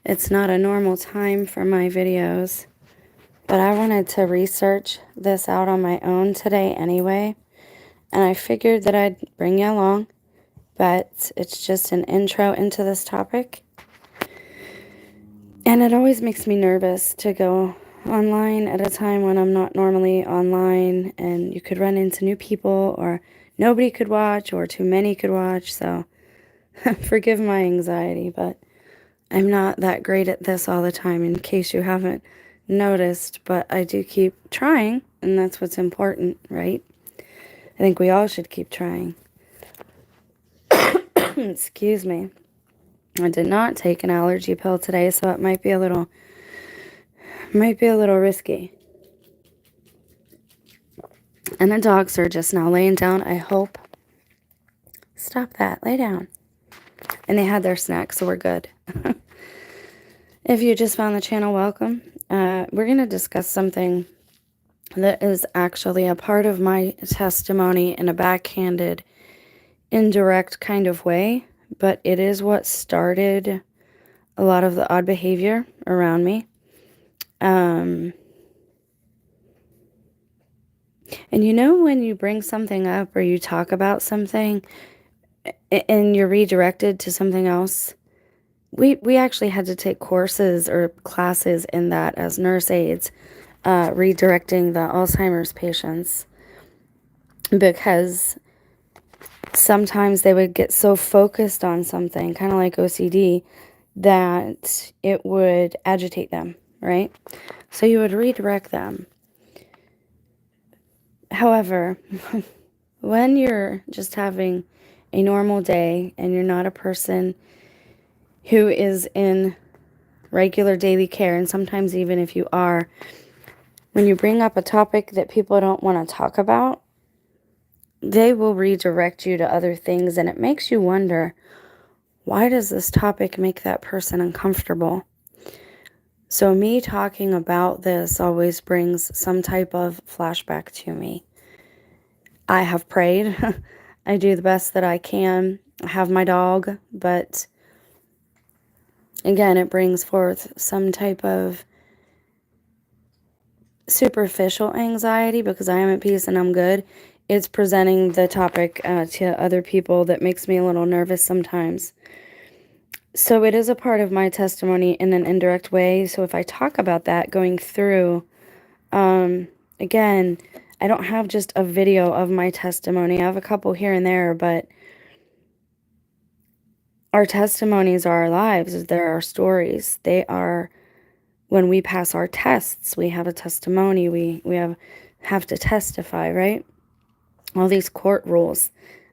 It's not a normal time for my videos, but I wanted to research this out on my own today anyway, and I figured that I'd bring you along, but it's just an intro into this topic. And it always makes me nervous to go online at a time when I'm not normally online, and you could run into new people, or nobody could watch, or too many could watch, so forgive my anxiety, but I'm not that great at this all the time, in case you haven't noticed, but I do keep trying, and that's what's important, right? I think we all should keep trying. Excuse me. I did not take an allergy pill today, so it might be a little risky. And the dogs are just now laying down, I hope. Stop that. Lay down. And they had their snack, so we're good. If you just found the channel, welcome. We're going to discuss something that is actually a part of my testimony in a backhanded, indirect kind of way, but it is what started a lot of the odd behavior around me. And you know when you bring something up or you talk about something and you're redirected to something else? We actually had to take courses or classes in that as nurse aides, redirecting the Alzheimer's patients, because sometimes they would get so focused on something, kind of like OCD, that it would agitate them, right? So you would redirect them. However, when you're just having a normal day and you're not a person who is in regular daily care, and sometimes even if you are, when you bring up a topic that people don't want to talk about, they will redirect you to other things, and it makes you wonder, why does this topic make that person uncomfortable? So me talking about this always brings some type of flashback to me. I have prayed. I do the best that I can. I have my dog, but again, it brings forth some type of superficial anxiety because I am at peace and I'm good. It's presenting the topic to other people that makes me a little nervous sometimes. So it is a part of my testimony in an indirect way. So if I talk about that going through, again, I don't have just a video of my testimony. I have a couple here and there, but our testimonies are our lives. They're our stories. They are, when we pass our tests, we have a testimony. We have to testify, right? All these court rules,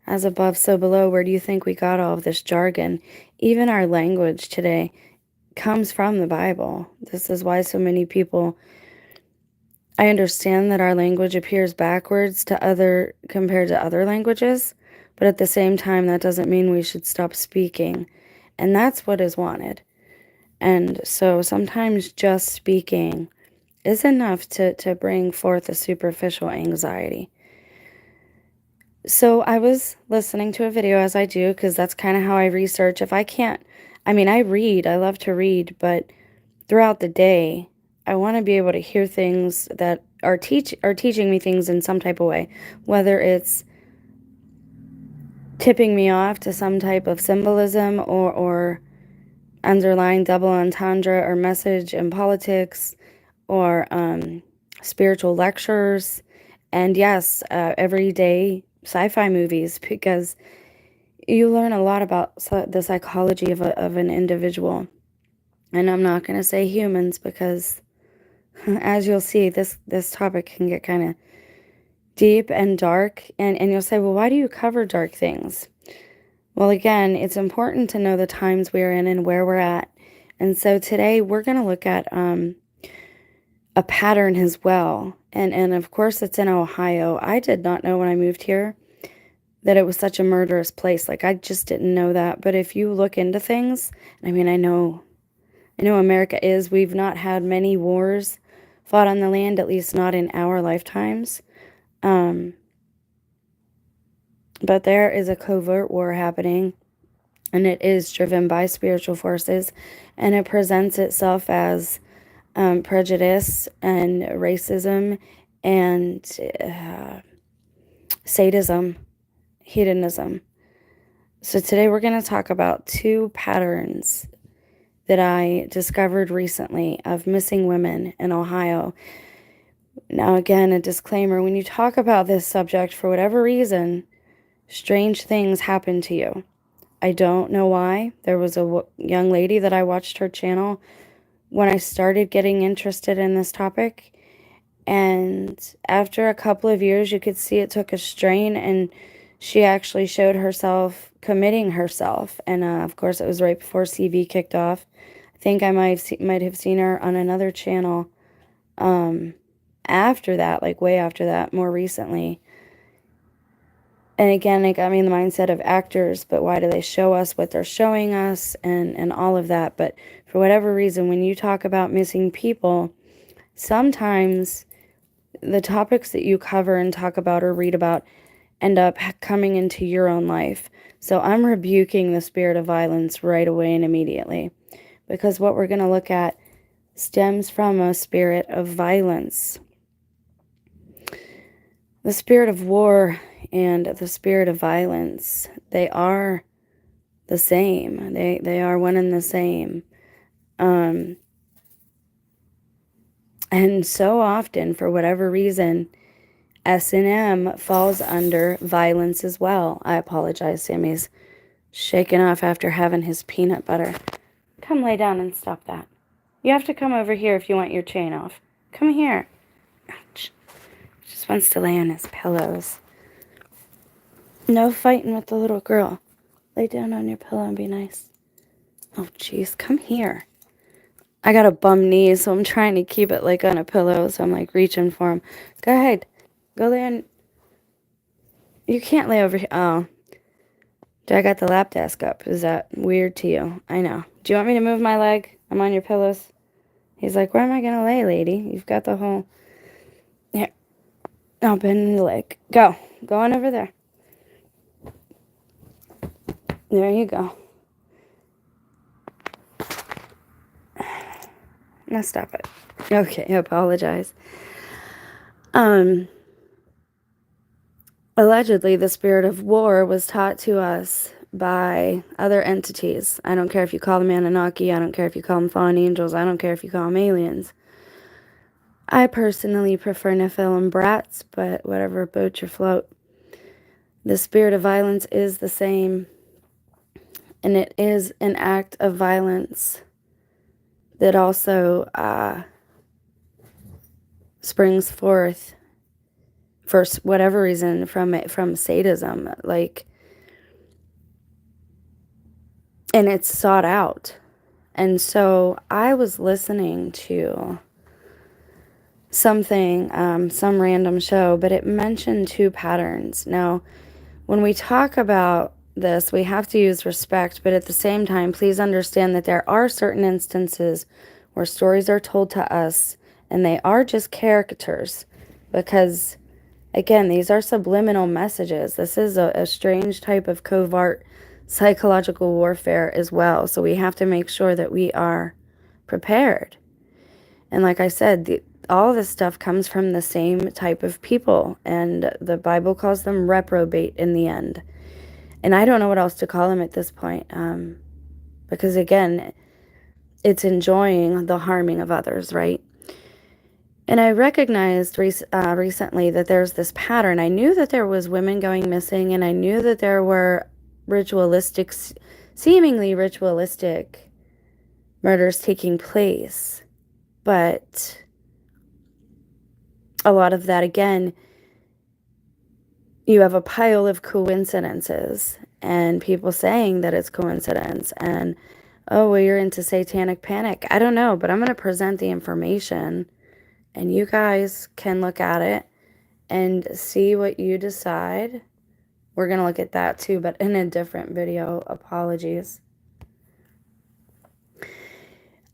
as above, so below. Where do you think we got all of this jargon? Even our language today comes from the Bible. This is why so many people, I understand that our language appears backwards compared to other languages, but at the same time, that doesn't mean we should stop speaking. And that's what is wanted. And so sometimes just speaking is enough to bring forth a superficial anxiety. So I was listening to a video, as I do, because that's kind of how I research. If I can't, I read, I love to read, but throughout the day, I want to be able to hear things that are teaching me things in some type of way, whether it's tipping me off to some type of symbolism or underlying double entendre or message in politics, or spiritual lectures, and yes, everyday sci-fi movies, because you learn a lot about the psychology of an individual. And I'm not going to say humans, because as you'll see, this topic can get kind of deep and dark, and you'll say, well, why do you cover dark things? Well, again, it's important to know the times we're in and where we're at. And so today we're going to look at a pattern as well. And of course, it's in Ohio. I did not know when I moved here that it was such a murderous place. Like, I just didn't know that. But if you look into things, I know America is. We've not had many wars fought on the land, at least not in our lifetimes. But there is a covert war happening and it is driven by spiritual forces, and it presents itself as prejudice and racism and sadism, hedonism. So today we're going to talk about 2 patterns that I discovered recently of missing women in Ohio. Now, again, a disclaimer, when you talk about this subject, for whatever reason, strange things happen to you. I don't know why. There was a young lady that I watched her channel when I started getting interested in this topic. And after a couple of years, you could see it took a strain, and she actually showed herself committing herself. And of course, it was right before CV kicked off. I think I might have seen her on another channel after that, like way after that, more recently. And again, it got me in the mindset of actors, but why do they show us what they're showing us and all of that? But for whatever reason, when you talk about missing people, sometimes the topics that you cover and talk about or read about end up coming into your own life. So I'm rebuking the spirit of violence right away and immediately, because what we're going to look at stems from a spirit of violence. The spirit of war and the spirit of violence, they are the same. They are one and the same. And so often, for whatever reason, S&M falls under violence as well. I apologize, Sammy's shaking off after having his peanut butter. Come lay down and stop that. You have to come over here if you want your chain off. Come here. Ouch. Just wants to lay on his pillows. No fighting with the little girl. Lay down on your pillow and be nice. Oh, jeez. Come here. I got a bum knee, so I'm trying to keep it like on a pillow, so I'm like reaching for him. Go ahead. Go lay on. You can't lay over here. Oh. I got the lap desk up. Is that weird to you? I know. Do you want me to move my leg? I'm on your pillows. He's like, where am I going to lay, lady? You've got the whole... Here. I'll bend the leg. Go. Go on over there. There you go. Now stop it. Okay, I apologize. Allegedly, the spirit of war was taught to us by other entities. I don't care if you call them Anunnaki. I don't care if you call them fallen angels. I don't care if you call them aliens. I personally prefer Nephilim brats, but whatever boat you float. The spirit of violence is the same, and it is an act of violence that also springs forth, for whatever reason, from sadism, like, and it's sought out. And so I was listening to something, some random show, but it mentioned 2 patterns. Now, when we talk about this, we have to use respect, but at the same time, please understand that there are certain instances where stories are told to us and they are just caricatures, because again, these are subliminal messages. This is a strange type of covert psychological warfare as well. So we have to make sure that we are prepared. And like I said, all this stuff comes from the same type of people, and the Bible calls them reprobate in the end. And I don't know what else to call them at this point, because again, it's enjoying the harming of others, right? And I recognized recently that there's this pattern. I knew that there was women going missing, and I knew that there were seemingly ritualistic murders taking place. But a lot of that, again, you have a pile of coincidences and people saying that it's coincidence, and, oh, well, you're into satanic panic. I don't know, but I'm going to present the information, and you guys can look at it and see what you decide. We're going to look at that too, but in a different video. Apologies.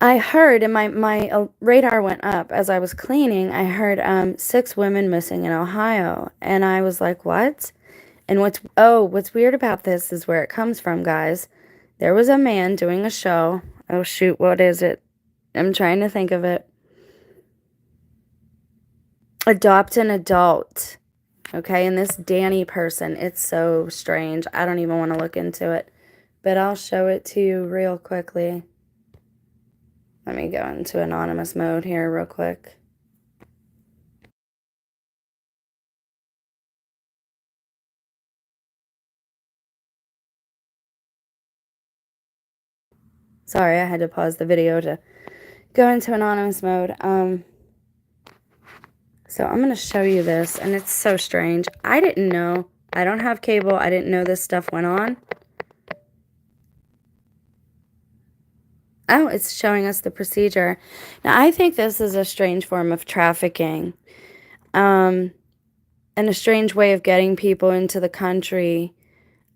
I heard, and my radar went up as I was cleaning. I heard 6 women missing in Ohio, and I was like, what? And what's weird about this is where it comes from, guys. There was a man doing a show. Oh, shoot, what is it? I'm trying to think of it. Adopt an Adult. Okay, and this Danny person, it's so strange. I don't even want to look into it. But I'll show it to you real quickly. Let me go into anonymous mode here real quick. Sorry, I had to pause the video to go into anonymous mode. So I'm going to show you this, and it's so strange. I didn't know. I don't have cable. I didn't know this stuff went on. Oh, it's showing us the procedure. Now, I think this is a strange form of trafficking, and a strange way of getting people into the country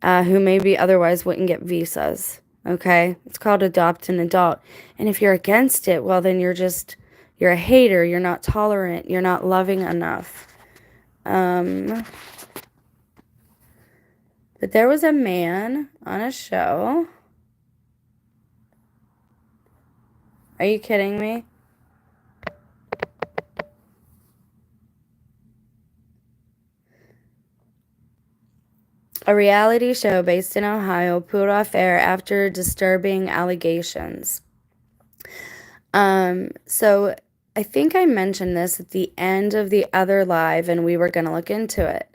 who maybe otherwise wouldn't get visas. Okay? It's called Adopt an Adult. And if you're against it, well, then you're a hater. You're not tolerant. You're not loving enough. But there was a man on a show. Are you kidding me? A reality show based in Ohio pulled off air after disturbing allegations. So I think I mentioned this at the end of the other live, and we were going to look into it.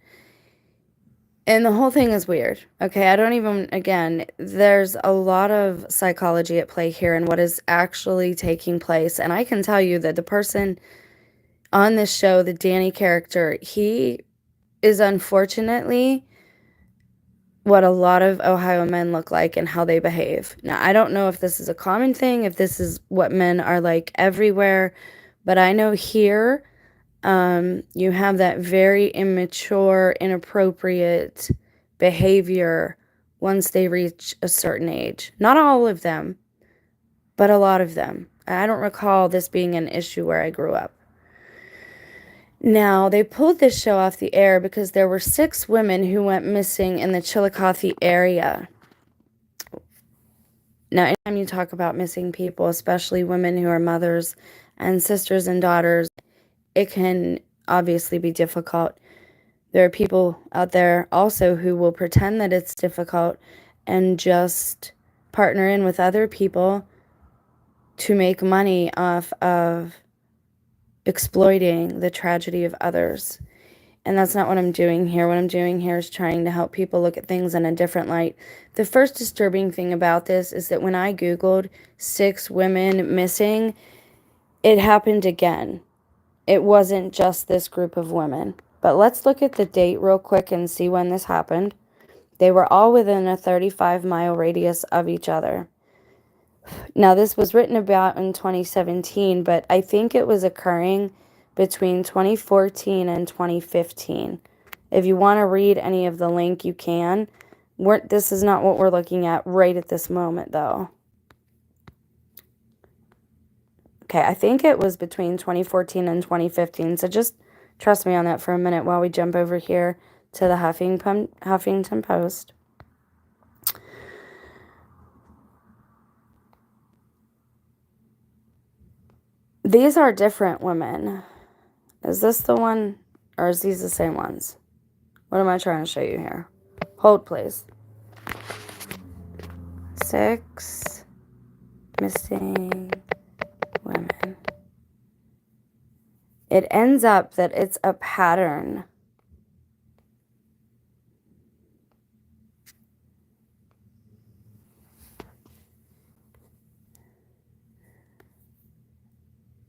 And the whole thing is weird. Okay, I don't even, again, there's a lot of psychology at play here and what is actually taking place. And I can tell you that the person on this show, the Danny character, he is unfortunately what a lot of Ohio men look like and how they behave. Now, I don't know if this is a common thing, if this is what men are like everywhere, but I know here you have that very immature, inappropriate behavior once they reach a certain age. Not all of them, but a lot of them. I don't recall this being an issue where I grew up. Now, they pulled this show off the air because there were 6 women who went missing in the Chillicothe area. Now, anytime you talk about missing people, especially women who are mothers and sisters and daughters, it can obviously be difficult. There are people out there also who will pretend that it's difficult and just partner in with other people to make money off of exploiting the tragedy of others. And that's not what I'm doing here. What I'm doing here is trying to help people look at things in a different light. The first disturbing thing about this is that when I Googled 6 women missing, it happened again. It wasn't just this group of women. But let's look at the date real quick and see when this happened. They were all within a 35-mile radius of each other. Now, this was written about in 2017, but I think it was occurring between 2014 and 2015. If you want to read any of the link, you can. This is not what we're looking at right at this moment, though. Okay, I think it was between 2014 and 2015, so just trust me on that for a minute while we jump over here to the Huffington Post. These are different women. Is this the one, or is these the same ones? What am I trying to show you here? Hold, please. 6 missing women. It ends up that it's a pattern.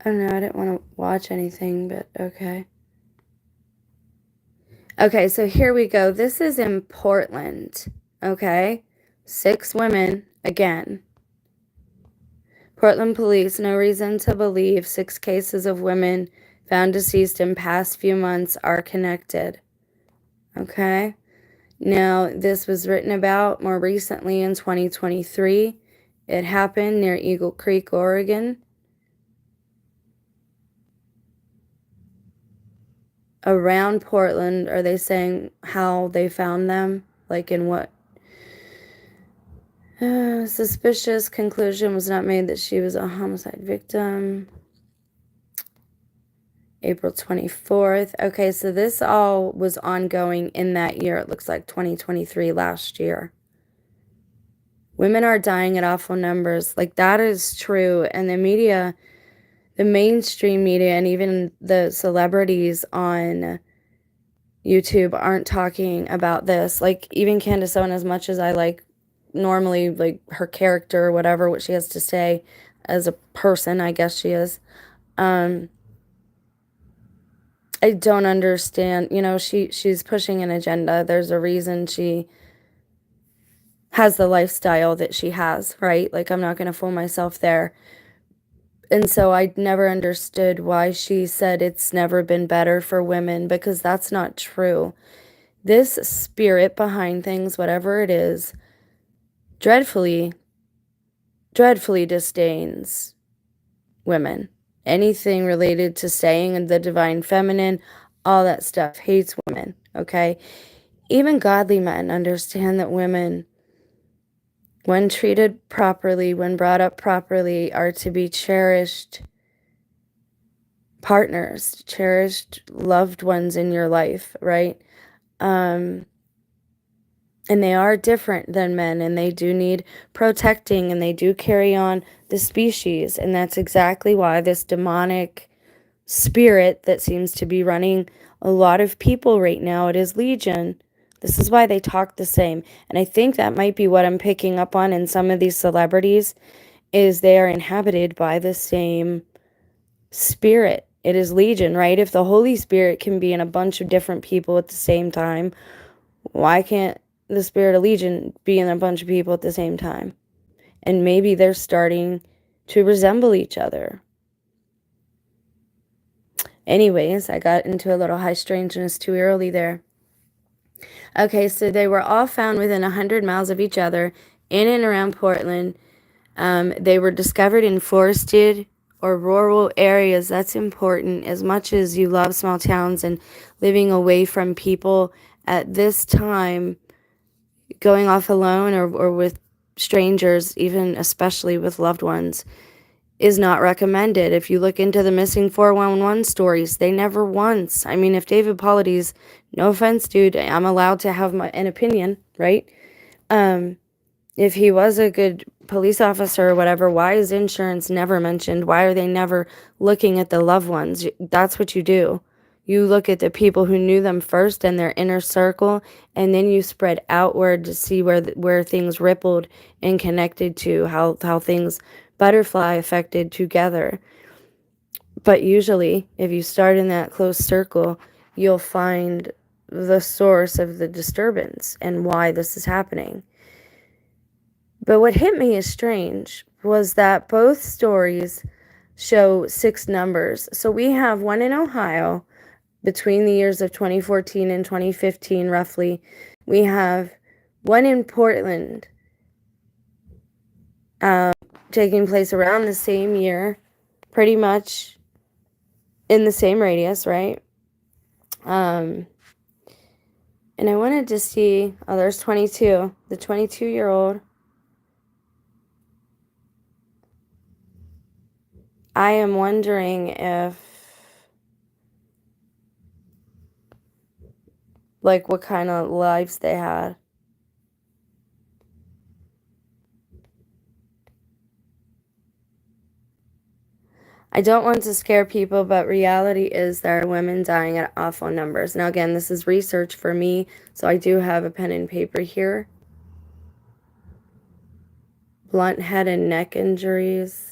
Oh no, I didn't want to watch anything, but okay. Okay, so here we go. This is in Portland, okay? 6 women, again. Portland police, no reason to believe 6 cases of women found deceased in past few months are connected. Okay? Now, this was written about more recently in 2023. It happened near Eagle Creek, Oregon. Around Portland, are they saying how they found them? Like in what? Suspicious conclusion was not made that she was a homicide victim. April 24th. Okay, so this all was ongoing in that year. It looks like 2023, last year. Women are dying at awful numbers. Like, that is true. And the media, the mainstream media, and even the celebrities on YouTube aren't talking about this. Like, even Candace Owen, as much as I like normally like her character or whatever, what she has to say as a person, I guess she is. I don't understand. You know, she's pushing an agenda. There's a reason she has the lifestyle that she has, right? Like, I'm not going to fool myself there. And so I never understood why she said it's never been better for women, because that's not true. This spirit behind things, whatever it is, dreadfully, dreadfully disdains women. Anything related to staying in the divine feminine, all that stuff, hates women, okay? Even godly men understand that women, when treated properly, when brought up properly, are to be cherished partners, cherished loved ones in your life, right? And they are different than men, and they do need protecting, and they do carry on the species. And that's exactly why this demonic spirit that seems to be running a lot of people right now, it is Legion. This is why they talk the same. And I think that might be what I'm picking up on in some of these celebrities, is they are inhabited by the same spirit. It is Legion, right? If the Holy Spirit can be in a bunch of different people at the same time, why can't the spirit of Legion be in a bunch of people at the same time? And maybe they're starting to resemble each other. Anyways, I got into a little high strangeness too early there. Okay, so they were all found within 100 miles of each other in and around Portland. They were discovered in forested or rural areas. That's important. As much as you love small towns and living away from people, at this time, going off alone or with strangers, even especially with loved ones, is not recommended. If you look into the missing 411 stories, they never once, I mean, if David Paulides, no offense, dude, I'm allowed to have an opinion, right? If he was a good police officer or whatever, why is insurance never mentioned? Why are they never looking at the loved ones? That's what you do. You look at the people who knew them first and their inner circle, and then you spread outward to see where things rippled and connected to, how things butterfly affected together. But usually, if you start in that close circle, you'll find the source of the disturbance and why this is happening. But what hit me as strange was that both stories show 6 numbers. So we have one in Ohio between the years of 2014 and 2015, roughly. We have one in Portland taking place around the same year, pretty much in the same radius, right? And I wanted to see, oh, there's 22, the 22-year-old. I am wondering if, like, what kind of lives they had. I don't want to scare people, but reality is there are women dying at awful numbers. Now, again, this is research for me, so I do have a pen and paper here. Blunt head and neck injuries.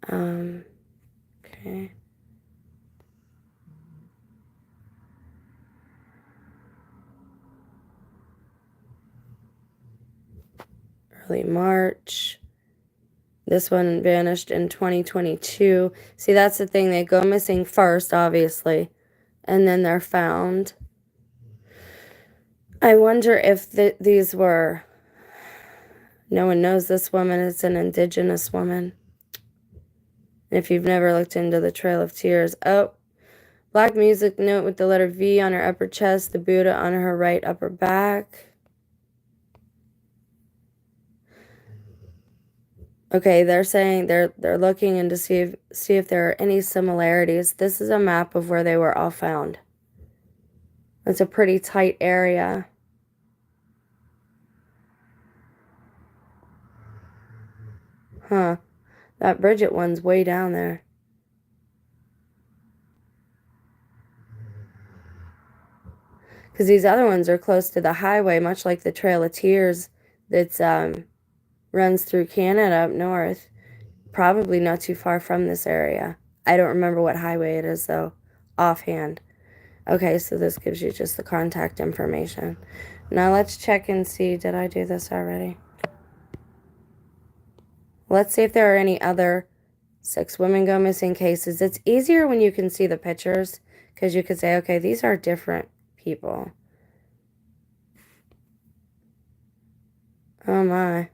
Okay. Early March. This one vanished in 2022. See, that's the thing. They go missing first, obviously, and then they're found. I wonder if these were... No one knows this woman. It's an indigenous woman. If you've never looked into the Trail of Tears. Oh, black music note with the letter V on her upper chest, the Buddha on her right upper back. Okay, they're saying they're looking in to see if there are any similarities. This is a map of where they were all found. It's a pretty tight area. Huh. That Bridget one's way down there. Because these other ones are close to the highway, much like the Trail of Tears that's runs through Canada up north. Probably not too far from this area. I don't remember what highway it is, though, offhand. Okay, so this gives you just the contact information. Now let's check and see, did I do this already? Let's see if there are any other 6 women go missing cases. It's easier when you can see the pictures, because you could say, okay, these are different people. Oh my.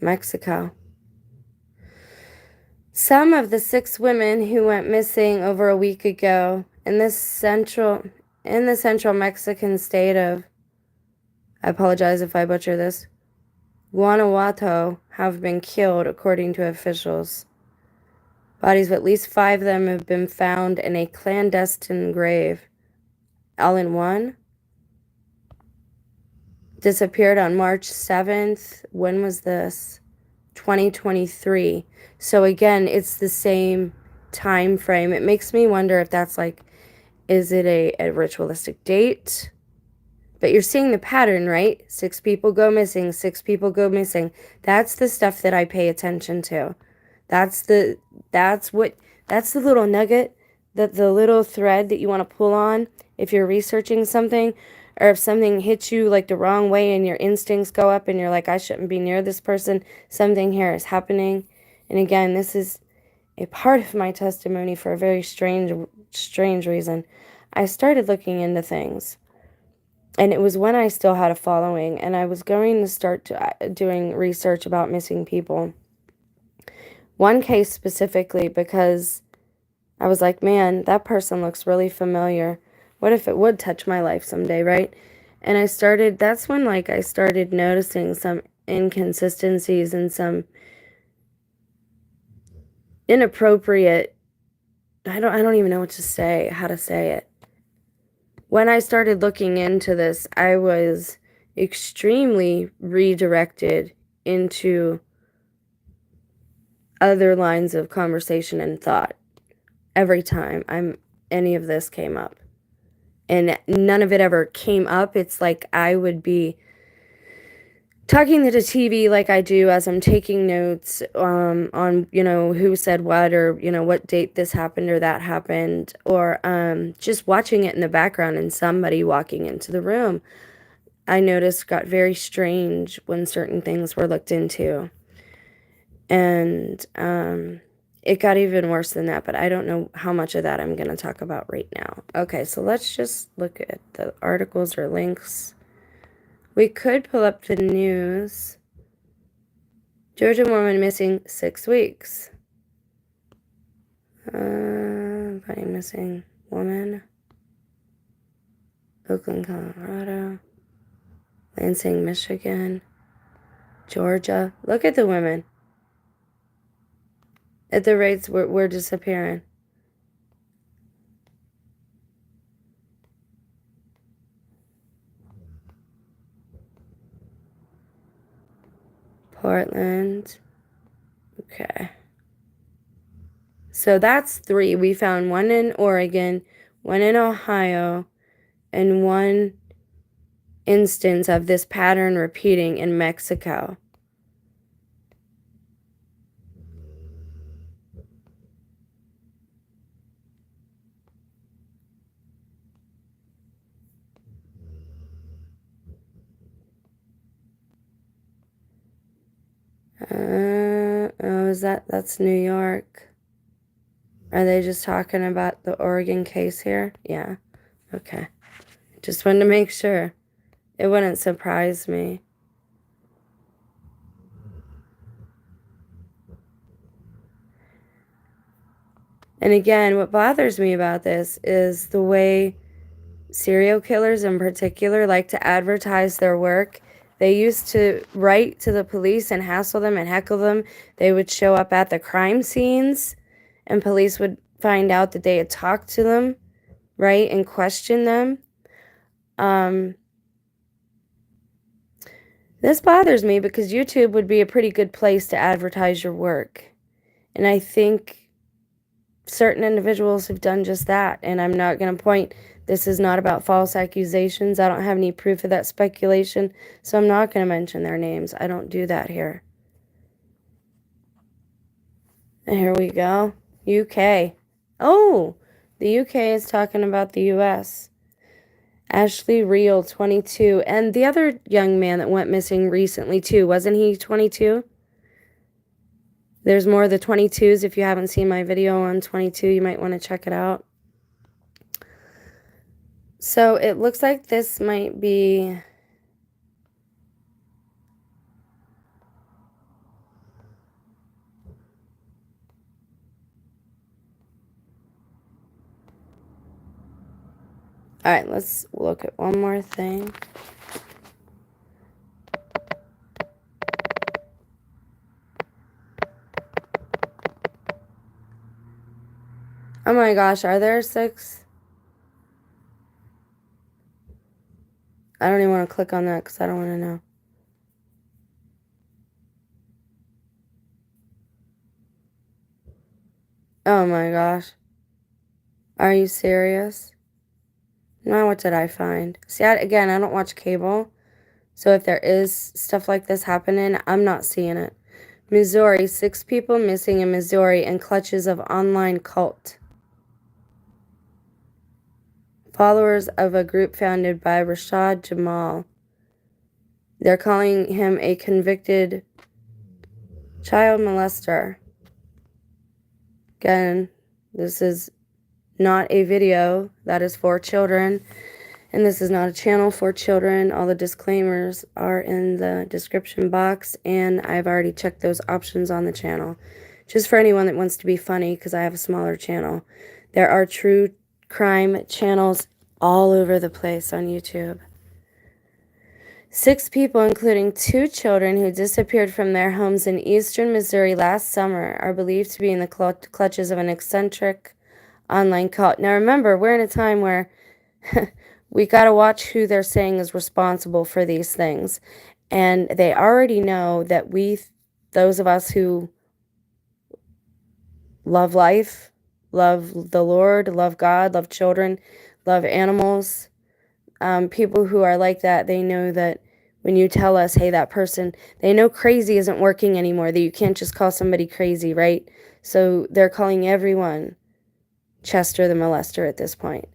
Mexico. Some of the 6 women who went missing over a week ago in the central Mexican state of, I apologize if I butcher this, Guanajuato have been killed, according to officials. Bodies of at least 5 of them have been found in a clandestine grave. All in one? Disappeared on March 7th. When was this? 2023. So again, it's the same time frame. It makes me wonder if that's like, is it a ritualistic date? But you're seeing the pattern, right? 6 people go missing, 6 people go missing. That's the stuff that I pay attention to. That's the little nugget, the little thread that you want to pull on if you're researching something, or if something hits you like the wrong way and your instincts go up and you're like, I shouldn't be near this person. Something here is happening. And again, this is a part of my testimony for a very strange reason. I started looking into things. And it was when I still had a following, and I was going to start doing research about missing people. One case specifically, because I was like, man, that person looks really familiar. What if it would touch my life someday, right? And that's when like I started noticing some inconsistencies and some inappropriate, I don't even know what to say, how to say it. When I started looking into this, I was extremely redirected into other lines of conversation and thought every time any of this came up. And none of it ever came up. It's like I would be talking to the TV like I do as I'm taking notes on, who said what, or, what date this happened or that happened, or just watching it in the background and somebody walking into the room. I noticed got very strange when certain things were looked into. And it got even worse than that, but I don't know how much of that I'm going to talk about right now. Okay, so let's just look at the articles or links. We could pull up the news. Georgia woman missing 6 weeks. Body missing woman. Oakland, Colorado. Lansing, Michigan. Georgia. Look at the women. At the rates we're disappearing. Portland. Okay. So that's 3. We found 1 in Oregon, 1 in Ohio, and 1 instance of this pattern repeating in Mexico. That's New York. Are they just talking about the Oregon case here? Yeah. Okay. Just wanted to make sure. It wouldn't surprise me. And again, what bothers me about this is the way serial killers in particular like to advertise their work They used to write to the police and hassle them and heckle them. They would show up at the crime scenes, and police would find out that they had talked to them, right, and question them. This bothers me because YouTube would be a pretty good place to advertise your work. And I think certain individuals have done just that. And I'm not going to point, this is not about false accusations. I don't have any proof of that speculation, so I'm not going to mention their names. I don't do that here. And here we go. UK. Oh, the UK is talking about the US. Ashley Reel, 22. And the other young man that went missing recently, too. Wasn't he 22? There's more of the 22s. If you haven't seen my video on 22, you might want to check it out. So it looks like this might be... All right, let's look at one more thing. Oh my gosh, are there 6? I don't even want to click on that because I don't want to know. Oh my gosh. Are you serious? Now what did I find? See, again, I don't watch cable. So if there is stuff like this happening, I'm not seeing it. Missouri, 6 people missing in Missouri in clutches of online cult. Followers of a group founded by Rashad Jamal. They're calling him a convicted child molester. Again, this is not a video that is for children, and this is not a channel for children. All the disclaimers are in the description box, and I've already checked those options on the channel. Just for anyone that wants to be funny, because I have a smaller channel. There are true crime channels all over the place on YouTube. 6 people, including 2 children who disappeared from their homes in eastern Missouri last summer, are believed to be in the clutches of an eccentric online cult. Now remember, we're in a time where we got to watch who they're saying is responsible for these things. And they already know that those of us who love life, love the Lord, love God, love children, love animals, people who are like that, they know that when you tell us, hey, that person, they know crazy isn't working anymore, that you can't just call somebody crazy, right? So they're calling everyone Chester the molester at this point.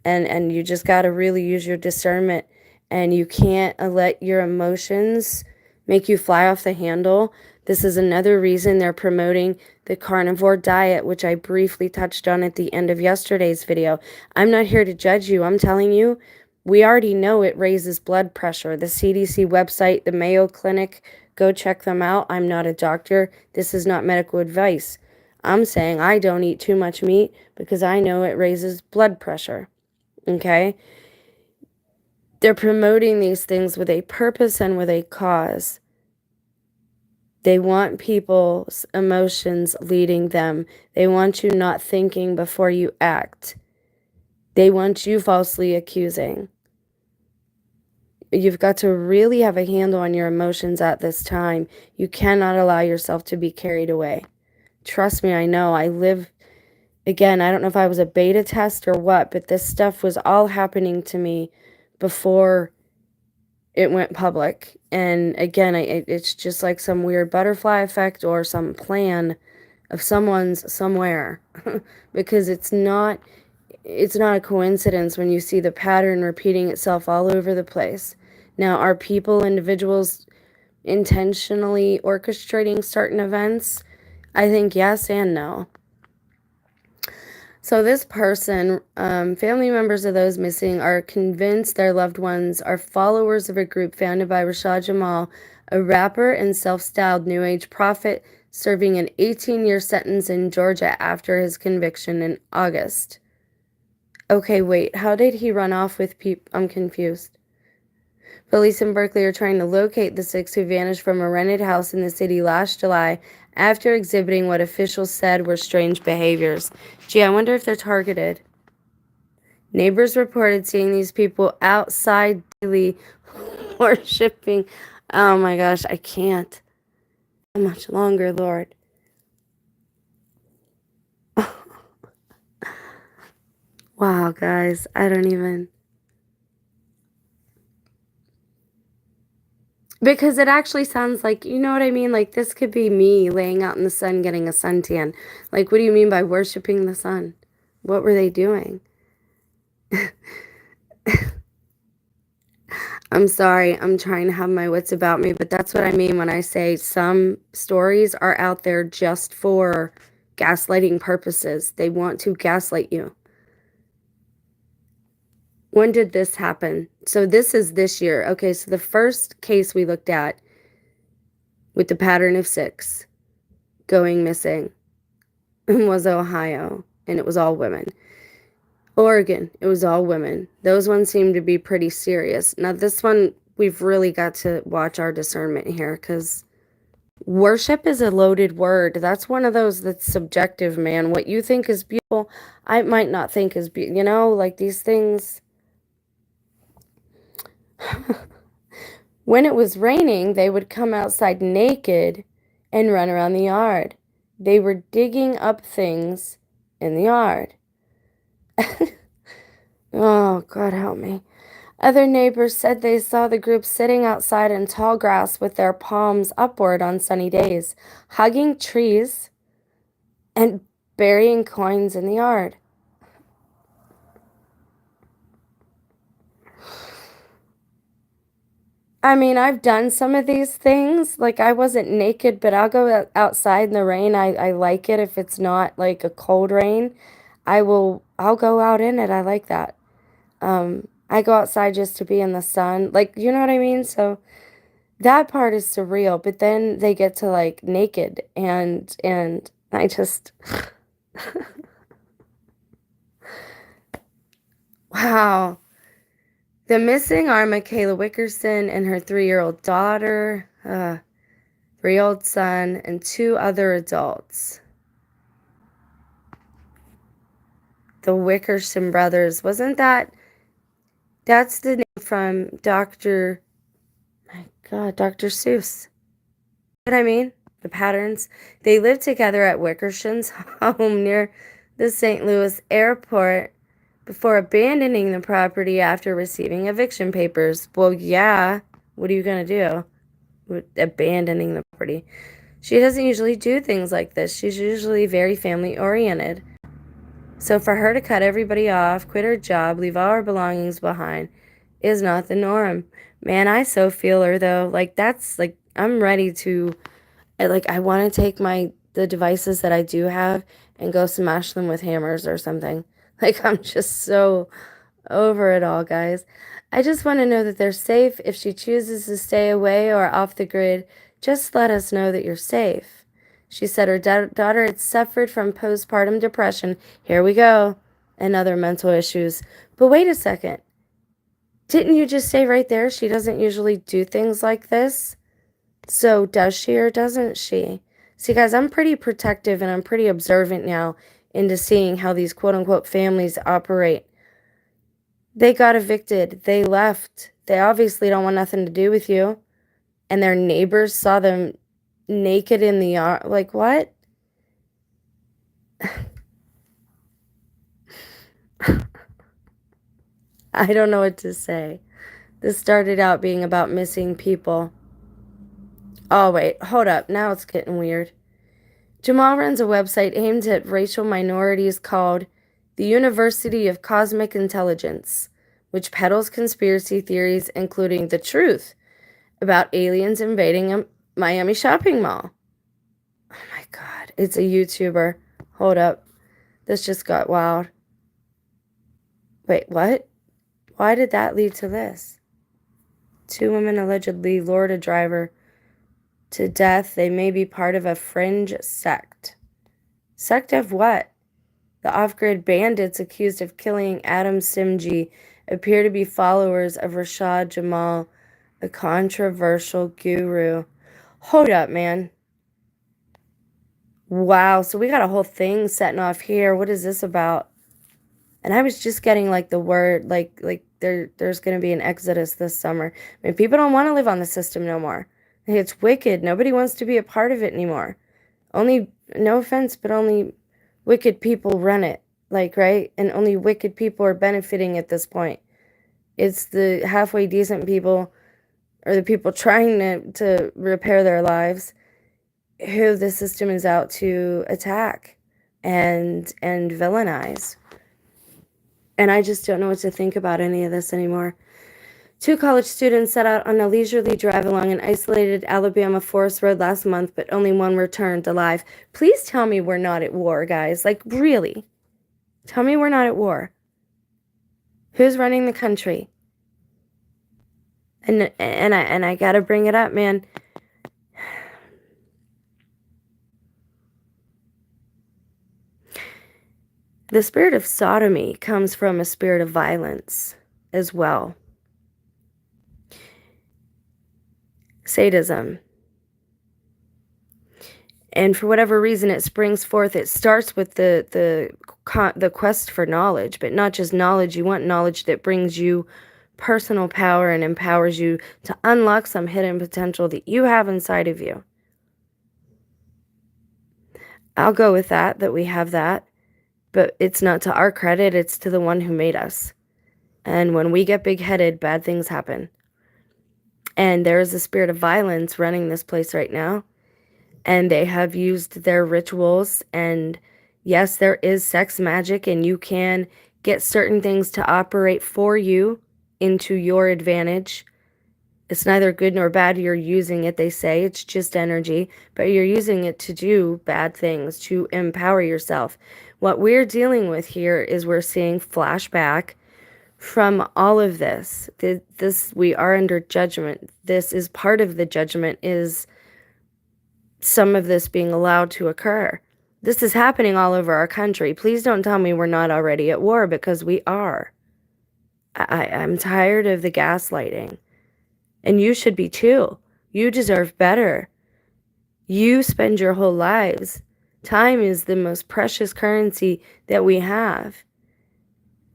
And you just got to really use your discernment, and you can't let your emotions make you fly off the handle. This is another reason they're promoting the carnivore diet, which I briefly touched on at the end of yesterday's video. I'm not here to judge you. I'm telling you, we already know it raises blood pressure. The CDC website, the Mayo Clinic, go check them out. I'm not a doctor. This is not medical advice. I'm saying I don't eat too much meat because I know it raises blood pressure. Okay? They're promoting these things with a purpose and with a cause. They want people's emotions leading them. They want you not thinking before you act. They want you falsely accusing. You've got to really have a handle on your emotions at this time. You cannot allow yourself to be carried away. Trust me, I know. I live, again, I don't know if I was a beta test or what, but this stuff was all happening to me before it went public. And again, it's just like some weird butterfly effect or some plan of someone's somewhere. Because it's not a coincidence when you see the pattern repeating itself all over the place. Now, are people, individuals, intentionally orchestrating certain events? I think yes and no. So this person, family members of those missing are convinced their loved ones are followers of a group founded by Rashad Jamal, a rapper and self-styled New Age prophet, serving an 18-year sentence in Georgia after his conviction in August. Okay, wait, how did he run off with people? I'm confused. Police in Berkeley are trying to locate the 6 who vanished from a rented house in the city last July after exhibiting what officials said were strange behaviors. Gee, I wonder if they're targeted. Neighbors reported seeing these people outside daily worshiping. Oh my gosh, I can't. How much longer, Lord? Wow, guys, I don't even. Because it actually sounds like, you know what I mean? Like, this could be me laying out in the sun getting a suntan. Like, what do you mean by worshiping the sun? What were they doing? I'm sorry, I'm trying to have my wits about me, but that's what I mean when I say some stories are out there just for gaslighting purposes. They want to gaslight you. When did this happen? So this is this year. Okay, so the first case we looked at with the pattern of 6 going missing was Ohio, and it was all women. Oregon, it was all women. Those ones seem to be pretty serious. Now, this one, we've really got to watch our discernment here, because worship is a loaded word. That's one of those that's subjective, man. What you think is beautiful, I might not think is beautiful. You know, like these things. When it was raining, they would come outside naked and run around the yard. They were digging up things in the yard. Oh, God help me. Other neighbors said they saw the group sitting outside in tall grass with their palms upward on sunny days, hugging trees and burying coins in the yard. I mean, I've done some of these things. Like, I wasn't naked, but I'll go outside in the rain. I like it if it's not like a cold rain. I'll go out in it. I like that. I go outside just to be in the sun. Like, you know what I mean? So that part is surreal, but then they get to like naked and I just wow. The missing are Michaela Wickerson and her 3-year-old daughter, 3-year-old son, and 2 other adults. The Wickerson brothers. That's the name from Dr. Seuss. You know what I mean? The patterns. They lived together at Wickerson's home near the St. Louis airport before abandoning the property after receiving eviction papers. Well, yeah. What are you going to do with abandoning the property? She doesn't usually do things like this. She's usually very family oriented. So for her to cut everybody off, quit her job, leave all her belongings behind is not the norm. Man, I so feel her though. Like that's like I'm ready to I want to take the devices that I do have and go smash them with hammers or something. Like I'm just so over it all, guys. I just want to know that they're safe. If she chooses to stay away or off the grid, just let us know that you're safe. She said her daughter had suffered from postpartum depression. Here we go. And other mental issues. But wait a second. Didn't you just say right there she doesn't usually do things like this? So does she or doesn't she? See, guys, I'm pretty protective and I'm pretty observant now into seeing how these quote-unquote families operate. They got evicted. They left. They obviously don't want nothing to do with you. And their neighbors saw them naked in the yard. Like, what? I don't know what to say. This started out being about missing people. Oh, wait. Hold up. Now it's getting weird. Jamal runs a website aimed at racial minorities called the University of Cosmic Intelligence, which peddles conspiracy theories, including the truth about aliens invading a Miami shopping mall. Oh my God. It's a YouTuber. Hold up. This just got wild. Wait, what? Why did that lead to this? 2 women allegedly lured a driver to death. They may be part of a fringe sect. Sect of what? The off-grid bandits accused of killing Adam Simji appear to be followers of Rashad Jamal A controversial guru. Hold up, man. Wow, so we got a whole thing setting off here. What is this about? And I was just getting like the word, like there's gonna be an exodus this summer. I mean, people don't want to live on the system no more. It's wicked. Nobody wants to be a part of it anymore. Only, no offense, but only wicked people run it. Like, right? And only wicked people are benefiting at this point. It's the halfway decent people, or the people trying to repair their lives, who the system is out to attack and villainize. And I just don't know what to think about any of this anymore. 2 college students set out on a leisurely drive along an isolated Alabama forest road last month, but only one returned alive. Please tell me we're not at war, guys. Like, really? Tell me we're not at war. Who's running the country? And I gotta bring it up, man. The spirit of sodomy comes from a spirit of violence as well. Sadism. And for whatever reason it springs forth, it starts with the quest for knowledge, but not just knowledge. You want knowledge that brings you personal power and empowers you to unlock some hidden potential that you have inside of you. I'll go with that we have that, but it's not to our credit, it's to the one who made us. And when we get big-headed, bad things happen. And there is a spirit of violence running this place right now. And they have used their rituals. And yes, there is sex magic, and you can get certain things to operate for you into your advantage. It's neither good nor bad. You're using it, they say. It's just energy. But you're using it to do bad things, to empower yourself. What we're dealing with here is we're seeing flashback from all of this. We are under judgment. This is part of the judgment, is some of this being allowed to occur. This is happening all over our country. Please don't tell me we're not already at war, because we are. I'm tired of the gaslighting. And you should be too. You deserve better. You spend your whole lives. Time is the most precious currency that we have.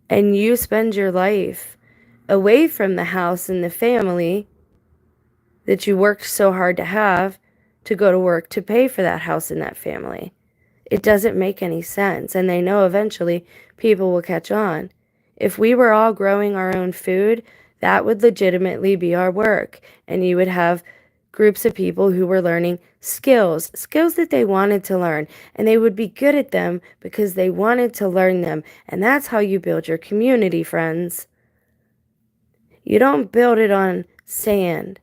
And you spend your life away from the house and the family that you worked so hard to have, to go to work to pay for that house and that family. It doesn't make any sense. And they know eventually people will catch on. If we were all growing our own food, that would legitimately be our work. And you would have groups of people who were learning skills that they wanted to learn. And they would be good at them because they wanted to learn them. And that's how you build your community, friends. You don't build it on sand,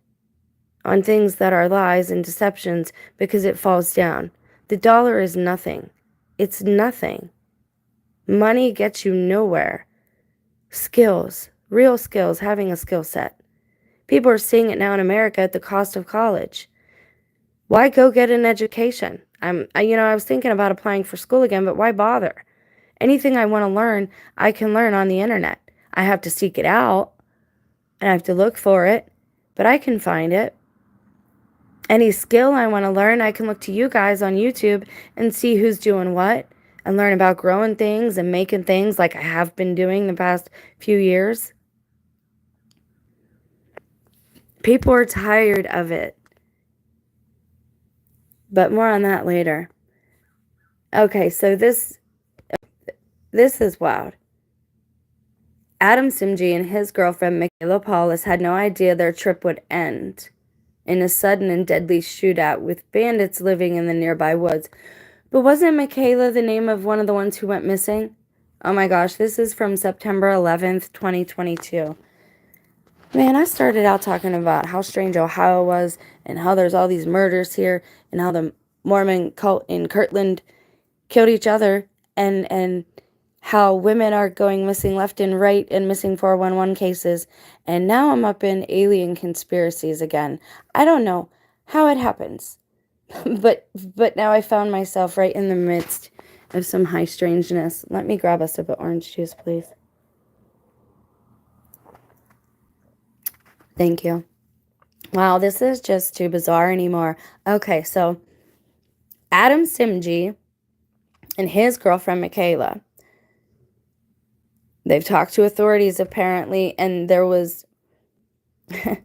on things that are lies and deceptions, because it falls down. The dollar is nothing. It's nothing. Money gets you nowhere. Skills, real skills, having a skill set. People are seeing it now in America at the cost of college. Why go get an education? I was thinking about applying for school again, but why bother? Anything I want to learn, I can learn on the internet. I have to seek it out, and I have to look for it, but I can find it. Any skill I want to learn, I can look to you guys on YouTube and see who's doing what, and learn about growing things and making things like I have been doing the past few years. People are tired of it. But more on that later. Okay, so this is wild. Adam Simji and his girlfriend Michaela Paulus had no idea their trip would end in a sudden and deadly shootout with bandits living in the nearby woods. But wasn't Michaela the name of one of the ones who went missing? Oh my gosh, this is from September 11th, 2022. Man, I started out talking about how strange Ohio was and how there's all these murders here and how the Mormon cult in Kirtland killed each other and how women are going missing left and right and missing 411 cases. And now I'm up in alien conspiracies again. I don't know how it happens. but now I found myself right in the midst of some high strangeness. Let me grab a sip of orange juice, please. Thank you. Wow, this is just too bizarre anymore. Okay, so Adam Simji and his girlfriend Michaela, they've talked to authorities apparently, and there was a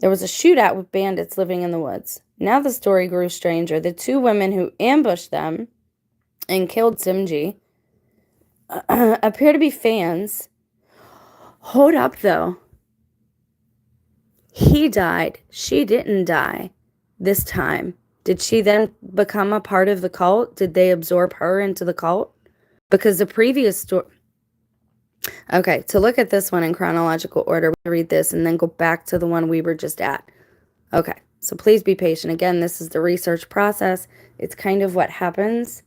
shootout with bandits living in the woods. Now the story grew stranger. The two women who ambushed them and killed Simji appear to be fans. Hold up, though. He died. She didn't die this time. Did she then become a part of the cult? Did they absorb her into the cult? Because the previous story... Okay, to look at this one in chronological order, we read this and then go back to the one we were just at. Okay, so please be patient. Again, this is the research process. It's kind of what happens.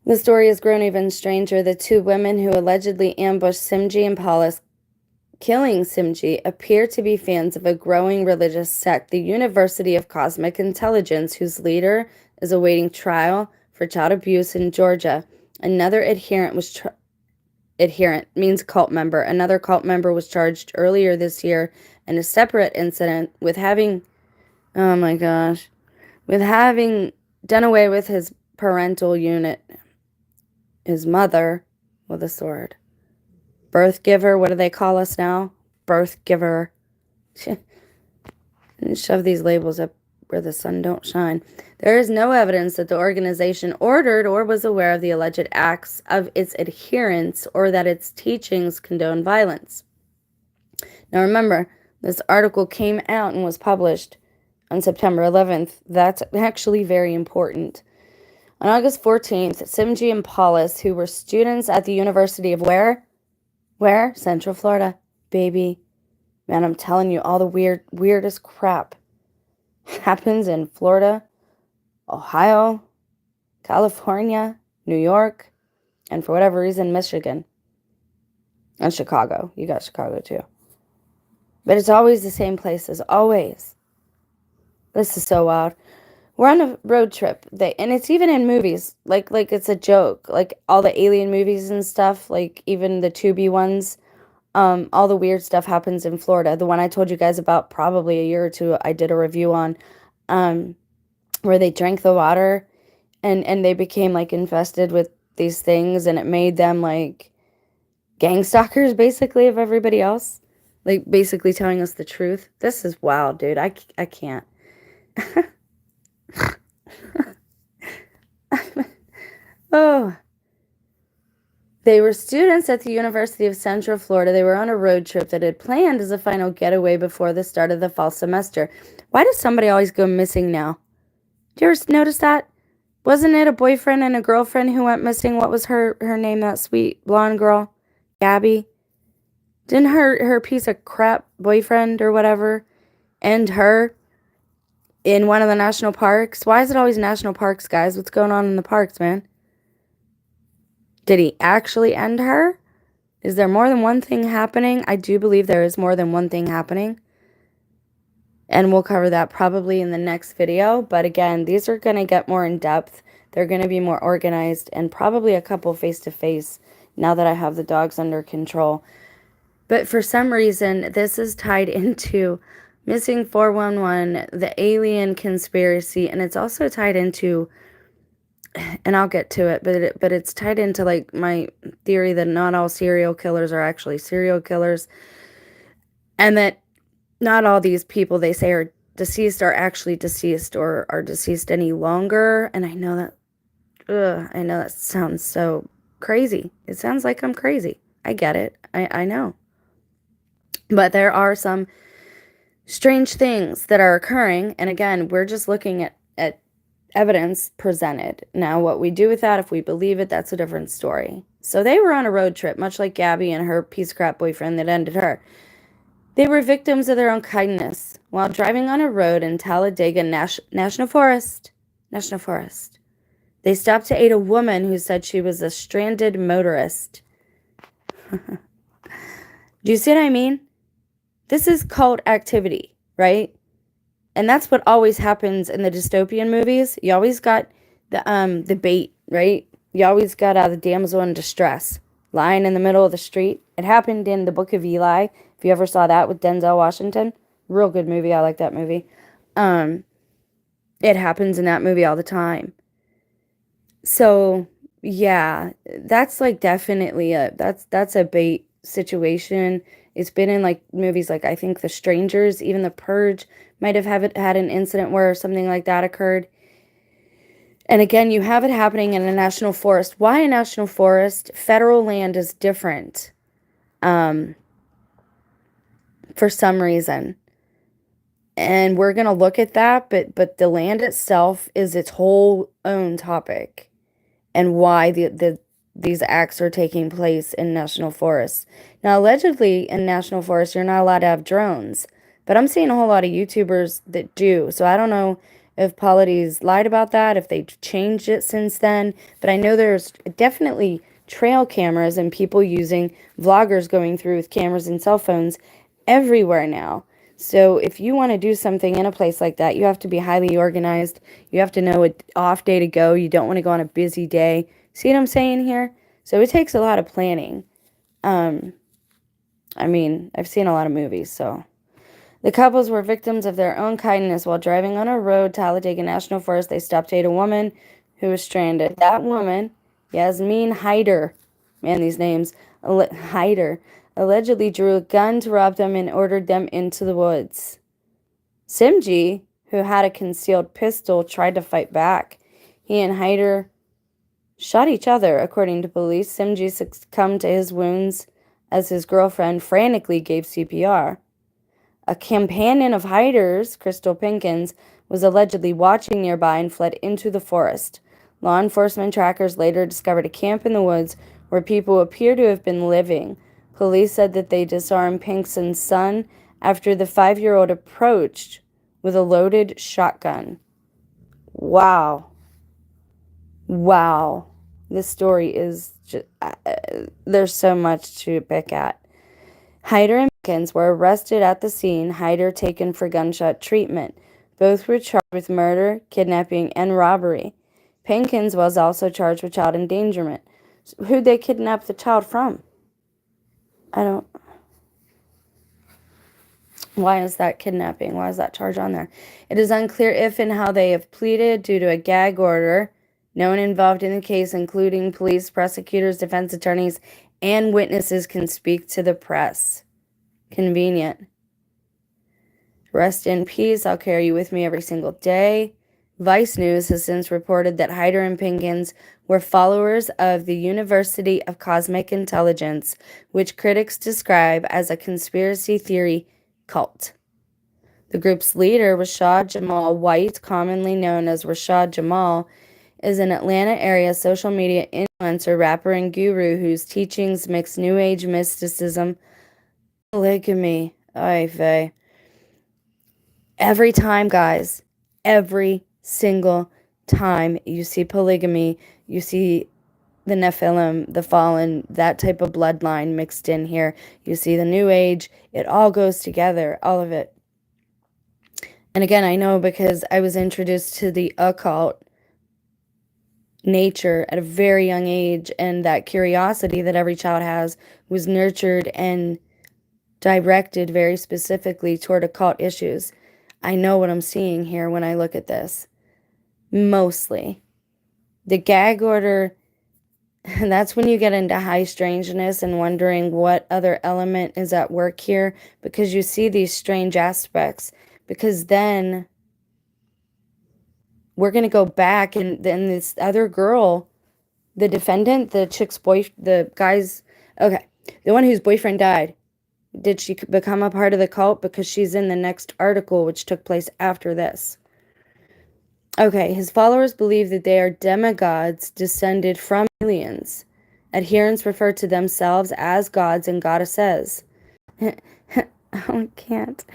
The story has grown even stranger. The two women who allegedly ambushed Simji and Paulus, killing Simji, appear to be fans of a growing religious sect, the University of Cosmic Intelligence, whose leader is awaiting trial for child abuse in Georgia. Another adherent was adherent means cult member. Another cult member was charged earlier this year in a separate incident with having, oh my gosh, with having done away with his parental unit, his mother, with a sword. Birth giver, what do they call us now? Birth giver. Shove these labels up where the sun don't shine. There is no evidence that the organization ordered or was aware of the alleged acts of its adherents or that its teachings condone violence. Now remember, this article came out and was published on September 11th. That's actually very important. On August 14th, Simji and Paulus, who were students at the University of where? Where? Central Florida. Baby. Man, I'm telling you, all the weirdest crap happens in Florida, Ohio, California, New York, and for whatever reason, Michigan. And Chicago. You got Chicago too. But it's always the same places. Always. This is so wild. We're on a road trip. And it's even in movies. Like it's a joke. Like all the alien movies and stuff. Like even the Tubi ones. All the weird stuff happens in Florida. The one I told you guys about probably a year or two, I did a review on, where they drank the water and they became like infested with these things, and it made them like gang stalkers basically of everybody else. Like basically telling us the truth. This is wild, dude. I can't. Oh. They were students at the University of Central Florida. They were on a road trip that had planned as a final getaway before the start of the fall semester. Why does somebody always go missing now? Did you ever notice that? Wasn't it a boyfriend and a girlfriend who went missing? What was her name, that sweet blonde girl? Gabby? Didn't her piece of crap boyfriend or whatever end her in one of the national parks? Why is it always national parks, guys? What's going on in the parks, man? Did he actually end her? Is there more than one thing happening? I do believe there is more than one thing happening. And we'll cover that probably in the next video. But again, these are going to get more in depth. They're going to be more organized and probably a couple face-to-face now that I have the dogs under control. But for some reason, this is tied into Missing 411, the alien conspiracy, and it's also tied into, and I'll get to it, but it's tied into like my theory that not all serial killers are actually serial killers, and that not all these people they say are deceased are actually deceased or are deceased any longer. And I know that sounds so crazy. It sounds like I'm crazy. I get it. I know. But there are some strange things that are occurring. And again, we're just looking at evidence presented. Now, what we do with that, if we believe it, that's a different story. So they were on a road trip, much like Gabby and her piece of crap boyfriend that ended her. They were victims of their own kindness while driving on a road in Talladega National Forest. They stopped to aid a woman who said she was a stranded motorist. Do you see what I mean? This is cult activity, right? And that's what always happens in the dystopian movies. You always got the bait, right? You always got the damsel in distress lying in the middle of the street. It happened in the Book of Eli. If you ever saw that with Denzel Washington, Real good movie. I like that movie. Um, it happens in that movie all the time. So, yeah, that's like definitely that's a bait situation. It's been in like movies like I think The Strangers, even The Purge might have had an incident where something like that occurred. And again, you have it happening in a national forest. Why a national forest? Federal land is different, um, for some reason. And we're gonna look at that, but the land itself is its whole own topic. And why these acts are taking place in national forests. Now, allegedly in national forests, you're not allowed to have drones, but I'm seeing a whole lot of YouTubers that do. So I don't know if polities lied about that, if they've changed it since then, but I know there's definitely trail cameras and people using vloggers going through with cameras and cell phones everywhere now. So if you want to do something in a place like that, you have to be highly organized. You have to know an off day to go. You don't want to go on a busy day. See what I'm saying here? So it takes a lot of planning. Um, I mean, I've seen a lot of movies, so. The couples were victims of their own kindness while driving on a road, Talladega National Forest. They stopped to aid a woman who was stranded. That woman, Yasmin Hyder, man, these names, Hyder, allegedly drew a gun to rob them and ordered them into the woods. Simji, who had a concealed pistol, tried to fight back. He and Hyder shot each other, according to police. Simji succumbed to his wounds as his girlfriend frantically gave CPR. A companion of Hyder's, Crystal Pinkins, was allegedly watching nearby and fled into the forest. Law enforcement trackers later discovered a camp in the woods where people appear to have been living. Police said that they disarmed Pinkson's son after the 5-year-old approached with a loaded shotgun. Wow. Wow. This story is just, there's so much to pick at. Hyder and Pinkins were arrested at the scene, Hyder taken for gunshot treatment. Both were charged with murder, kidnapping, and robbery. Pinkins was also charged with child endangerment. Who'd they kidnap the child from? Why is that kidnapping? Why is that charge on there? It is unclear if and how they have pleaded due to a gag order. No one involved in the case, including police, prosecutors, defense attorneys, and witnesses, can speak to the press. Convenient. Rest in peace. I'll carry you with me every single day. Vice News has since reported that Hyder and Pinkins were followers of the University of Cosmic Intelligence, which critics describe as a conspiracy theory cult. The group's leader, Rashad Jamal White, commonly known as Rashad Jamal, is an Atlanta area social media influencer, rapper, and guru whose teachings mix New Age mysticism, polygamy. Ay vey. Every time, guys, every single time you see polygamy, you see the Nephilim, the fallen, that type of bloodline mixed in here. You see the New Age. It all goes together, all of it. And again, I know because I was introduced to the occult nature at a very young age, and that curiosity that every child has was nurtured and directed very specifically toward occult issues. I know what I'm seeing here when I look at this. Mostly. The gag order, that's when you get into high strangeness and wondering what other element is at work here, because you see these strange aspects. Because then we're going to go back, and then this other girl, the defendant, the chick's the one whose boyfriend died, did she become a part of the cult? Because she's in the next article, which took place after this. Okay, his followers believe that they are demigods descended from aliens. Adherents refer to themselves as gods and goddesses. I can't.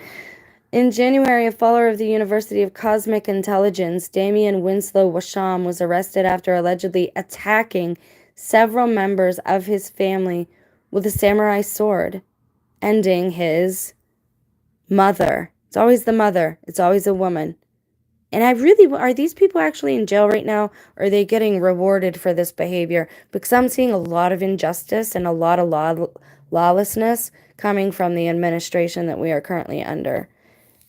In January, a follower of the University of Cosmic Intelligence, Damien Winslow Washam, was arrested after allegedly attacking several members of his family with a samurai sword, ending his mother. It's always the mother. It's always a woman. And are these people actually in jail right now? Or are they getting rewarded for this behavior? Because I'm seeing a lot of injustice and a lot of lawlessness coming from the administration that we are currently under.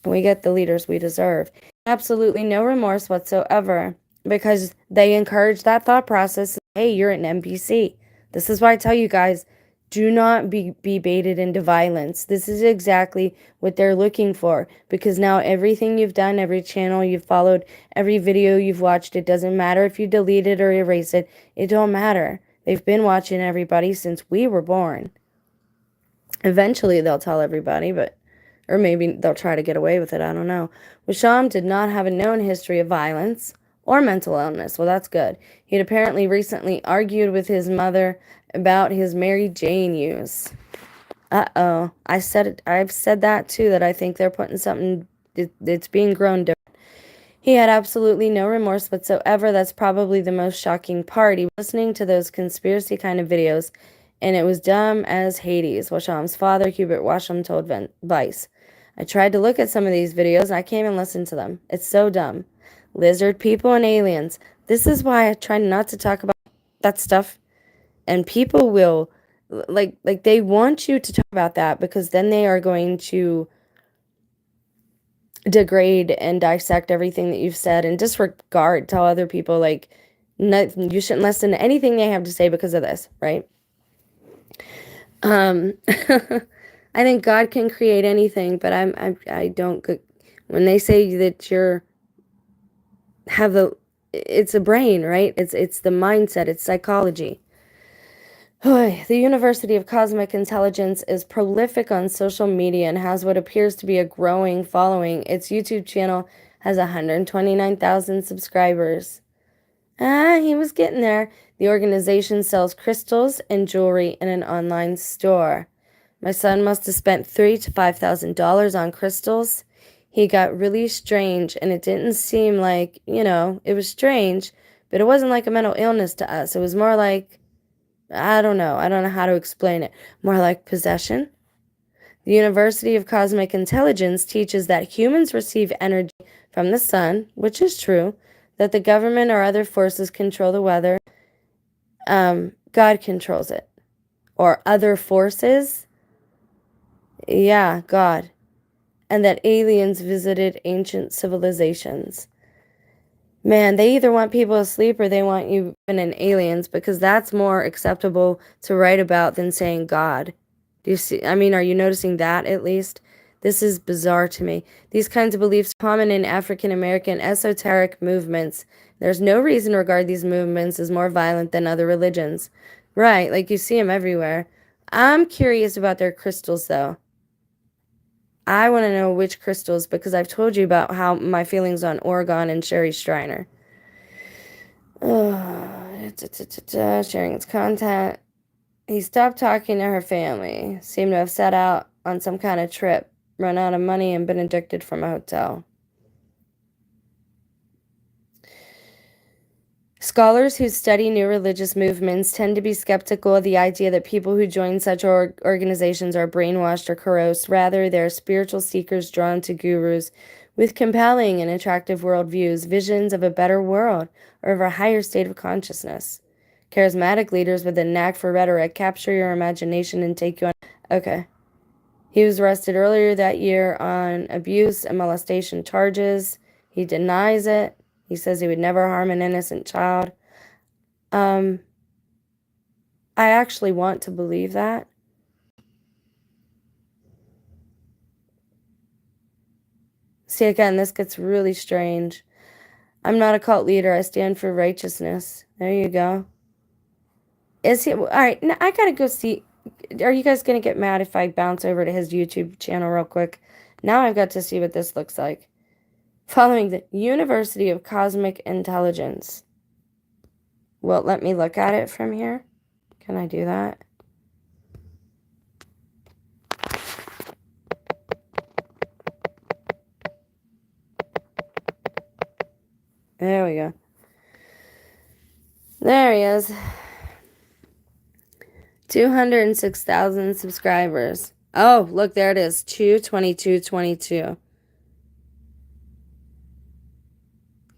We get the leaders we deserve. Absolutely no remorse whatsoever because they encourage that thought process. Hey, you're an NPC. This is why I tell you guys, do not be baited into violence. This is exactly what they're looking for, because now everything you've done, every channel you've followed, every video you've watched, it doesn't matter if you delete it or erase it. It don't matter. They've been watching everybody since we were born. Eventually they'll tell everybody, or maybe they'll try to get away with it, I don't know. Wisham did not have a known history of violence or mental illness. Well, that's good. He'd apparently recently argued with his mother about his Mary Jane use. Uh-oh. I've said that too, that I think they're putting something, it's being grown different. He had absolutely no remorse whatsoever. That's probably the most shocking part. He was listening to those conspiracy kind of videos, and it was dumb as Hades. Washam's father, Hubert Washam, told Vice. I tried to look at some of these videos, and I can't even listen to them. It's so dumb. Lizard people and aliens. This is why I try not to talk about that stuff. And people will, like they want you to talk about that, because then they are going to degrade and dissect everything that you've said and disregard, tell other people, like, no, you shouldn't listen to anything they have to say because of this, right? I think God can create anything, but I don't, when they say that it's a brain, right? It's the mindset, it's psychology. The University of Cosmic Intelligence is prolific on social media and has what appears to be a growing following. Its YouTube channel has 129,000 subscribers. He was getting there. The organization sells crystals and jewelry in an online store. My son must have spent $3,000 to $5,000 on crystals. He got really strange, and it didn't seem like, it was strange, but it wasn't like a mental illness to us. It was more like, I don't know how to explain it. More like possession. The University of Cosmic Intelligence teaches that humans receive energy from the sun, which is true, that the government or other forces control the weather. God controls it. Or other forces. Yeah, God. And that aliens visited ancient civilizations. Man, they either want people asleep or they want you in aliens, because that's more acceptable to write about than saying God. Do you see? I mean, are you noticing that at least? This is bizarre to me. These kinds of beliefs are common in African American esoteric movements. There's no reason to regard these movements as more violent than other religions. Right, like you see them everywhere. I'm curious about their crystals, though. I want to know which crystals, because I've told you about how my feelings on Oregon and Sherry Striner. Sharing its content. He stopped talking to her family. Seemed to have set out on some kind of trip, run out of money, and been evicted from a hotel. Scholars who study new religious movements tend to be skeptical of the idea that people who join such organizations are brainwashed or coerced. Rather, they're spiritual seekers drawn to gurus with compelling and attractive worldviews, visions of a better world, or of a higher state of consciousness. Charismatic leaders with a knack for rhetoric capture your imagination and take you on. Okay. He was arrested earlier that year on abuse and molestation charges. He denies it. He says he would never harm an innocent child. I actually want to believe that. See, again, this gets really strange. I'm not a cult leader. I stand for righteousness. There you go. Is he? All right, now I gotta go see. Are you guys gonna get mad if I bounce over to his YouTube channel real quick? Now I've got to see what this looks like. Following the University of Cosmic Intelligence. Well, let me look at it from here. Can I do that? There we go. There he is. 206,000 subscribers. Oh, look, there it is. 2/22/22.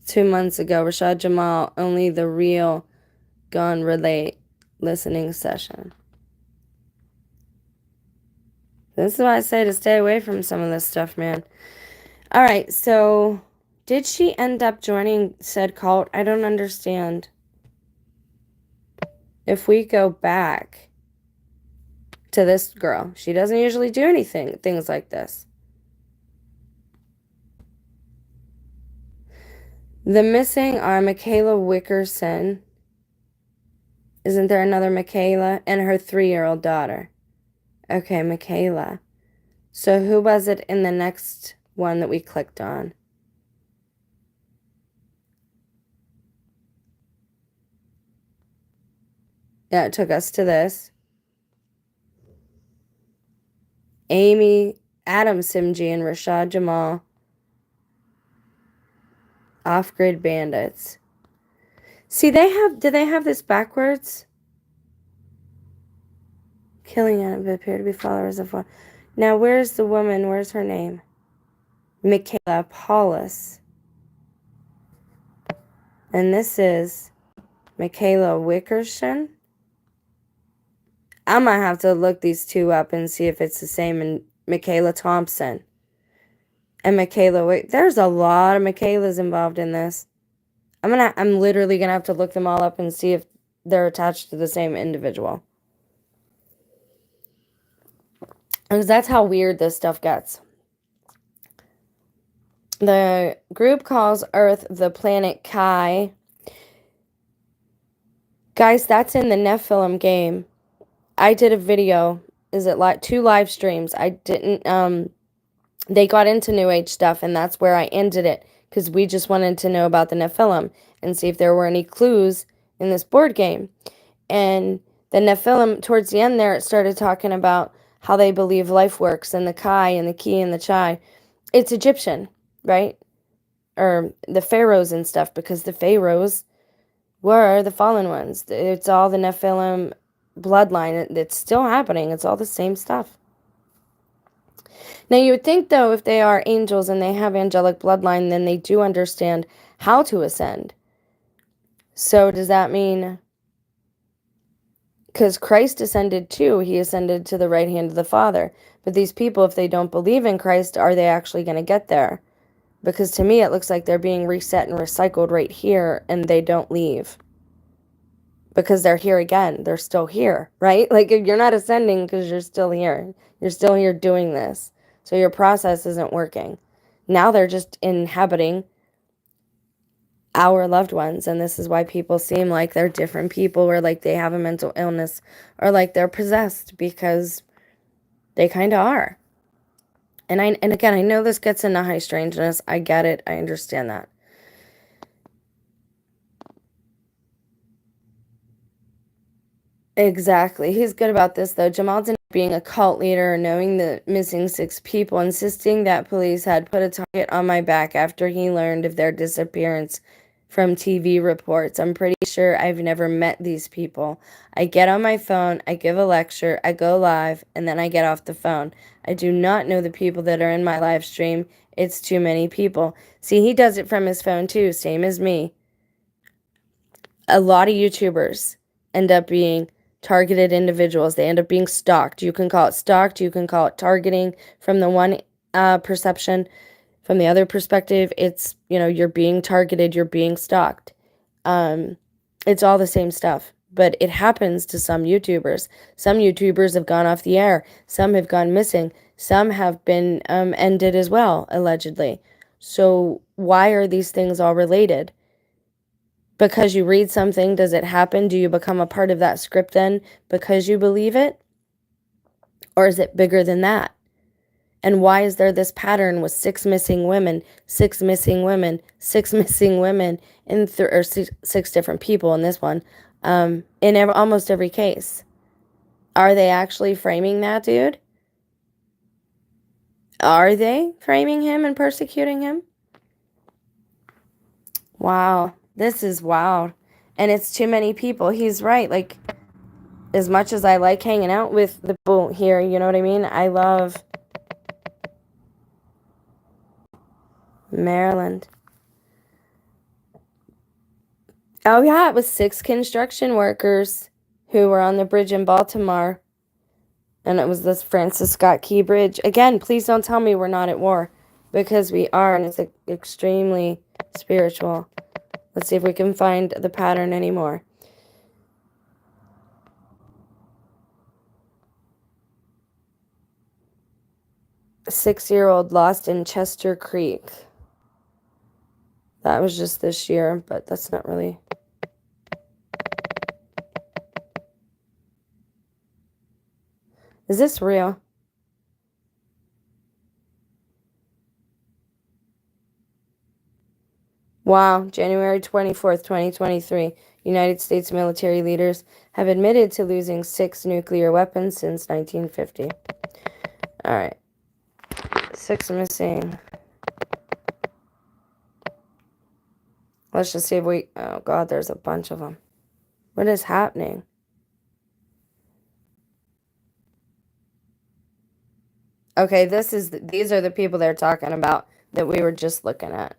2 months ago, Rashad Jamal, only the real gun relate listening session. This is why I say to stay away from some of this stuff, man. All right, so did she end up joining said cult? I don't understand. If we go back to this girl, she doesn't usually do things like this. The missing are Michaela Wickerson. Isn't there another Michaela? And her 3-year-old daughter. Okay, Michaela. So who was it in the next one that we clicked on? Yeah, it took us to this. Amy, Adam Simji, and Rashad Jamal. Off-grid bandits. See, do they have this backwards? Killing and appear to be followers of one. Now, where's the woman? Where's her name? Michaela Paulus. And this is Michaela Wickerson. I might have to look these two up and see if it's the same. And Michaela Thompson. And Michaela there's a lot of Michaelas involved in this. I'm literally gonna have to look them all up and see if they're attached to the same individual. Because that's how weird this stuff gets. The group calls Earth the planet Kai. Guys, that's in the Nephilim game. I did a video. Is it like 2 live streams? I didn't, they got into New Age stuff, and that's where I ended it. Because we just wanted to know about the Nephilim and see if there were any clues in this board game. And the Nephilim, towards the end there, it started talking about how they believe life works, and the Kai, and the Ki, and the Chai. It's Egyptian, right? Or the pharaohs and stuff, because the pharaohs were the fallen ones. It's all the Nephilim bloodline. It's still happening. It's all the same stuff. Now, you would think, though, if they are angels and they have angelic bloodline, then they do understand how to ascend. So does that mean... Because Christ ascended too. He ascended to the right hand of the Father. But these people, if they don't believe in Christ, are they actually going to get there? Because to me, it looks like they're being reset and recycled right here, and they don't leave. Because they're here again. They're still here, right? Like, you're not ascending because you're still here. You're still here doing this. So your process isn't working. Now they're just inhabiting our loved ones, and this is why people seem like they're different people, or like they have a mental illness, or like they're possessed, because they kind of are. And again, I know this gets into high strangeness. I get it. I understand that. Exactly. He's good about this, though. Jamal denied being a cult leader, knowing the missing 6 people, insisting that police had put a target on my back after he learned of their disappearance from TV reports. I'm pretty sure I've never met these people. I get on my phone, I give a lecture, I go live, and then I get off the phone. I do not know the people that are in my live stream. It's too many people. See, he does it from his phone too, same as me. A lot of YouTubers end up being targeted individuals. They end up being stalked. You can call it stalked. You can call it targeting from the one perception. From the other perspective, it's, you're being targeted. You're being stalked. It's all the same stuff. But it happens to some YouTubers. Some YouTubers have gone off the air. Some have gone missing. Some have been ended as well, allegedly. So why are these things all related? Because you read something, does it happen? Do you become a part of that script then because you believe it? Or is it bigger than that? And why is there this pattern with 6 missing women, 6 missing women, 6 missing women, or 6 different people in this one, in almost every case? Are they actually framing that dude? Are they framing him and persecuting him? Wow, this is wild. And it's too many people. He's right. Like, as much as I like hanging out with the people here, you know what I mean? I love Maryland. Oh, yeah, it was 6 construction workers who were on the bridge in Baltimore. And it was this Francis Scott Key Bridge. Again, please don't tell me we're not at war. because we are, and it's extremely spiritual. Let's see if we can find the pattern anymore. A 6-year-old lost in Chester Creek. That was just this year, but that's not really... Is this real? Wow, January 24th, 2023. United States military leaders have admitted to losing 6 nuclear weapons since 1950. All right. 6 missing. Let's just see if we... Oh, God, there's a bunch of them. What is happening? Okay, these are the people they're talking about that we were just looking at.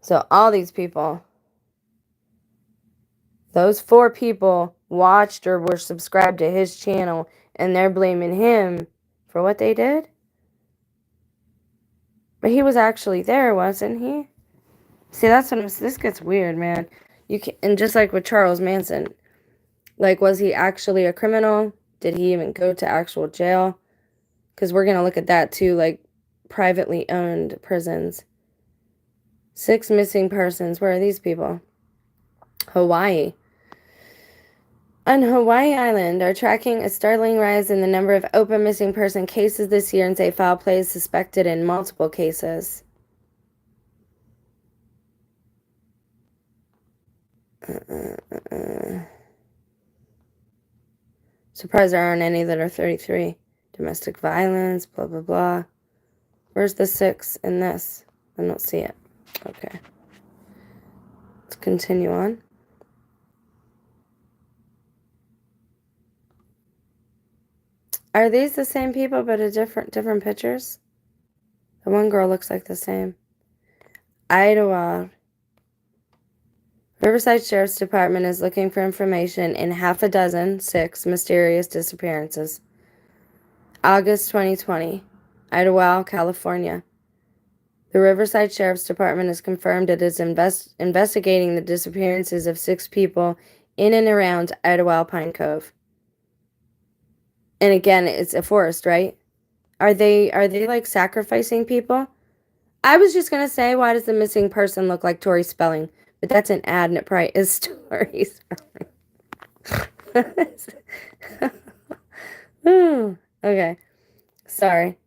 So all these people, those 4 people watched or were subscribed to his channel, and they're blaming him for what they did? But he was actually there, wasn't he? See, that's what this gets weird, man. And just like with Charles Manson, like, was he actually a criminal? Did he even go to actual jail? Because we're going to look at that too, like privately owned prisons. 6 missing persons. Where are these people? Hawaii. On Hawaii Island are tracking a startling rise in the number of open missing person cases this year and say foul play is suspected in multiple cases. Surprised there aren't any that are 33. Domestic violence, blah, blah, blah. Where's the 6 in this? I don't see it. Okay. Let's continue on. Are these the same people but a different pictures? The one girl looks like the same. Idlewild. Riverside Sheriff's Department is looking for information in 6 mysterious disappearances. August 2020. Idlewild, California. The Riverside Sheriff's Department has confirmed it is investigating the disappearances of 6 people in and around Idlewild Pine Cove. And again, it's a forest, right? Are they like sacrificing people? I was just gonna say, why does the missing person look like Tori Spelling? But that's an ad, and it probably is Tori Spelling. Okay, sorry.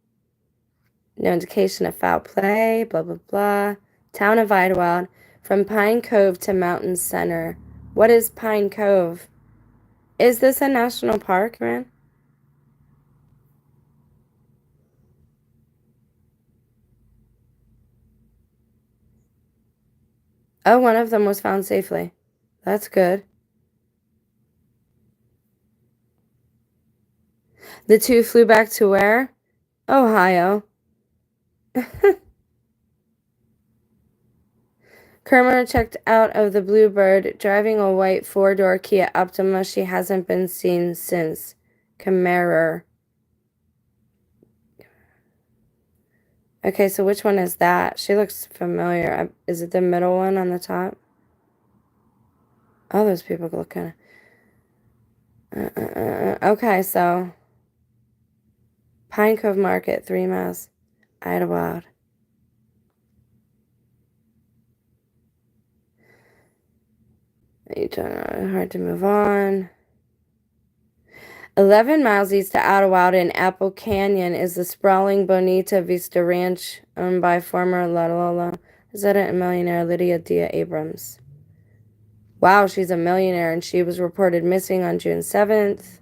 No indication of foul play, blah, blah, blah. Town of Idlewild, from Pine Cove to Mountain Center. What is Pine Cove? Is this a national park, man? Oh, one of them was found safely. That's good. The 2 flew back to where? Ohio. Kermer checked out of the Bluebird, driving a white 4-door Kia Optima. She hasn't been seen since. Kermer. Okay, so which one is that? She looks familiar. Is it the middle one on the top? Oh, those people look kind of... Okay, so... Pine Cove Market, 3 miles. Idlewild. Hard to move on. 11 miles east of Idlewild in Apple Canyon is the sprawling Bonita Vista Ranch owned by former La resident and millionaire Lydia Dia Abrams. Wow, she's a millionaire, and she was reported missing on June 7th.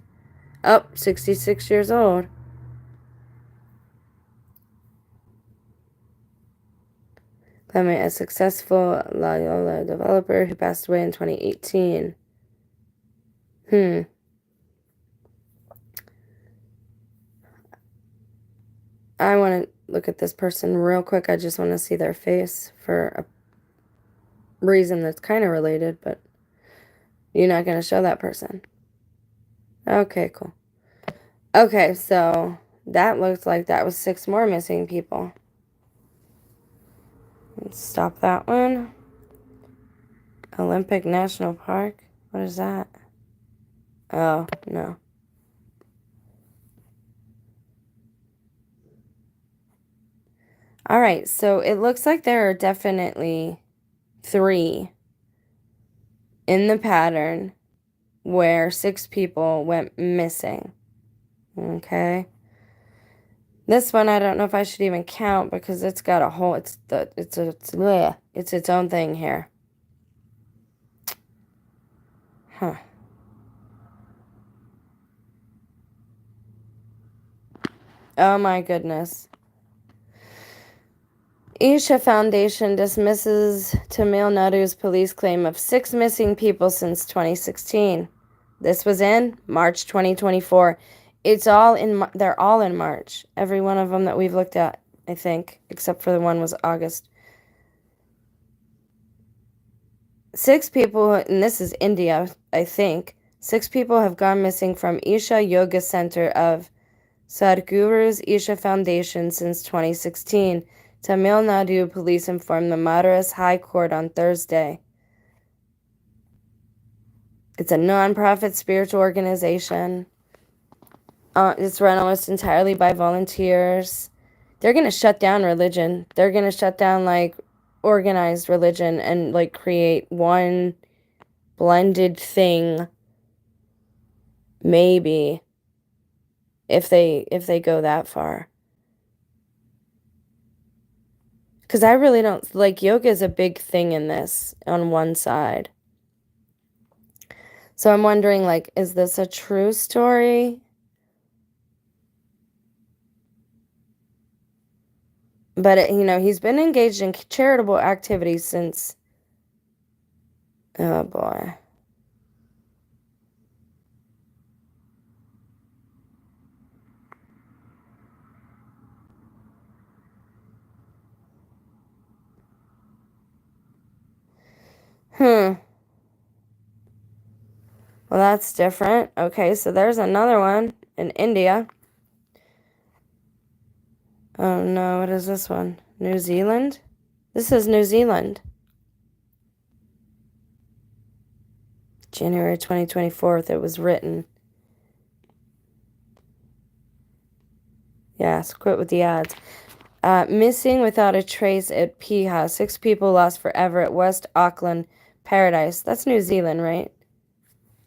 Oh, 66 years old. Claiming a successful Loyola developer who passed away in 2018. I want to look at this person real quick. I just want to see their face for a reason that's kind of related, but you're not going to show that person. Okay, cool. Okay, so that looks like that was 6 more missing people. Stop that one. Olympic National Park. What is that? Oh, no. All right, so it looks like there are definitely 3 in the pattern where 6 people went missing. Okay. This one I don't know if I should even count because it's got a whole it's its own thing here. Huh. Oh my goodness. Isha Foundation dismisses Tamil Nadu's police claim of 6 missing people since 2016. This was in March 2024. They're all in March. Every one of them that we've looked at, I think, except for the one was August. 6 people, and this is India, I think. 6 people have gone missing from Isha Yoga Center of Sadhguru's Isha Foundation since 2016. Tamil Nadu police informed the Madras High Court on Thursday. It's a non-profit spiritual organization. It's run almost entirely by volunteers. They're going to shut down religion. They're going to shut down, like, organized religion and, like, create one blended thing. Maybe. If they go that far. Because I really don't, like, yoga is a big thing in this on one side. So I'm wondering, like, is this a true story? But, he's been engaged in charitable activities since, oh boy. Well, that's different. Okay, so there's another one in India. Oh no, what is this one? New Zealand? This is New Zealand. January 2024, it was written. Yes, quit with the ads. Missing without a trace at Piha. 6 people lost forever at West Auckland Paradise. That's New Zealand, right?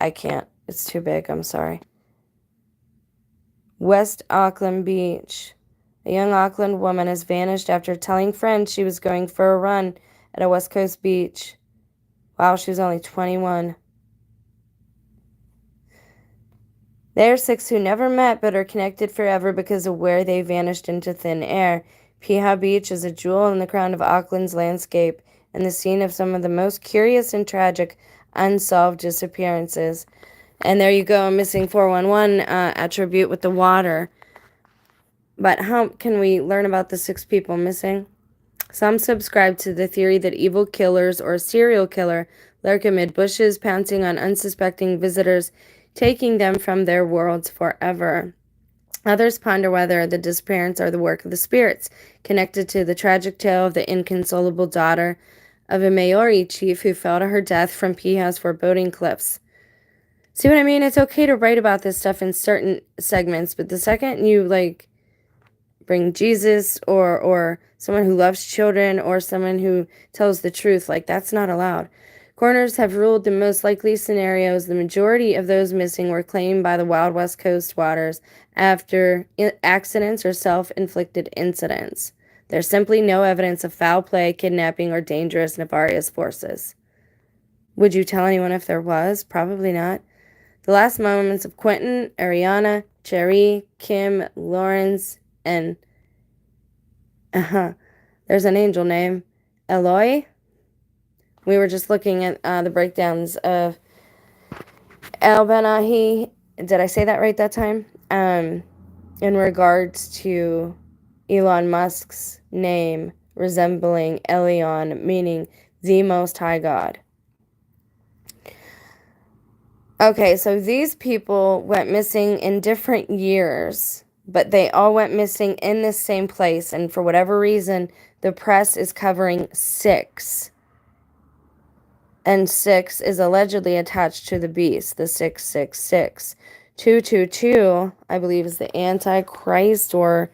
I can't. It's too big. I'm sorry. West Auckland Beach. A young Auckland woman has vanished after telling friends she was going for a run at a West Coast beach. Wow, she was only 21. There are 6 who never met but are connected forever because of where they vanished into thin air. Piha Beach is a jewel in the crown of Auckland's landscape and the scene of some of the most curious and tragic unsolved disappearances. And there you go, a missing 411 attribute with the water. But how can we learn about the 6 people missing? Some subscribe to the theory that evil killers or a serial killer lurk amid bushes, pouncing on unsuspecting visitors, taking them from their worlds forever. Others ponder whether the disappearances are the work of the spirits, connected to the tragic tale of the inconsolable daughter of a Maori chief who fell to her death from Piha's foreboding cliffs. See what I mean? It's okay to write about this stuff in certain segments, but the second you, like, bring Jesus or someone who loves children or someone who tells the truth, like, that's not allowed. Coroners have ruled the most likely scenarios. The majority of those missing were claimed by the Wild West Coast waters after accidents or self-inflicted incidents. There's simply no evidence of foul play, kidnapping, or dangerous nefarious forces. Would you tell anyone if there was? Probably not. The last moments of Quentin, Ariana, Cherry, Kim, Lawrence, and there's an angel name, Eloy. We were just looking at the breakdowns of El Benahi. Did I say that right that time? In regards to Elon Musk's name resembling Elion, meaning the Most High God. Okay, so these people went missing in different years, but they all went missing in the same place, and for whatever reason, The press is covering 6. And 6 is allegedly attached to the beast, the 666. 222, I believe, is the Antichrist, or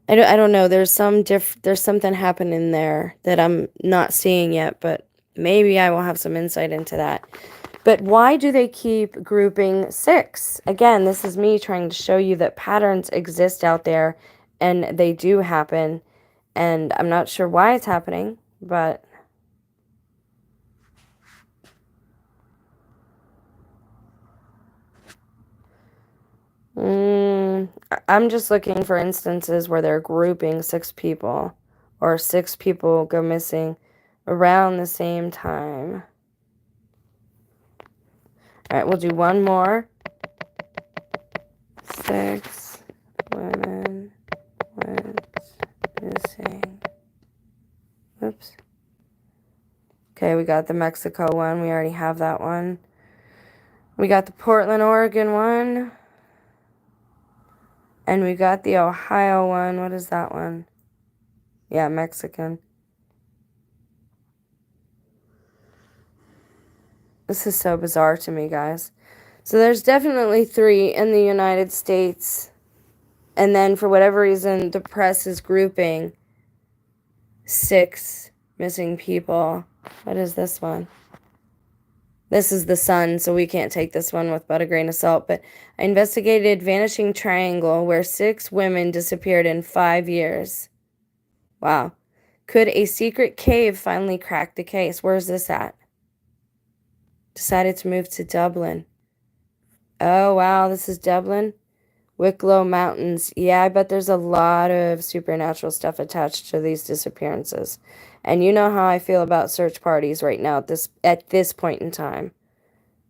I don't know. There's something happening there that I'm not seeing yet, but maybe I will have some insight into that. But why do they keep grouping 6? Again, this is me trying to show you that patterns exist out there, and they do happen, and I'm not sure why it's happening, but I'm just looking for instances where they're grouping 6 people, or 6 people go missing around the same time. All right, we'll do one more. 6 women went missing. Oops. Okay, we got the Mexico one. We already have that one. We got the Portland, Oregon one. And we got the Ohio one. What is that one? Yeah, Mexican. This is so bizarre to me, guys. So there's definitely 3 in the United States. And then for whatever reason, the press is grouping 6 missing people. What is this one? This is the Sun, so we can't take this one with but a grain of salt. But I investigated vanishing triangle where 6 women disappeared in 5 years. Wow. Could a secret cave finally crack the case? Where's this at? Decided to move to Dublin. Oh, wow, this is Dublin? Wicklow Mountains. Yeah, I bet there's a lot of supernatural stuff attached to these disappearances. And you know how I feel about search parties right now at this point in time.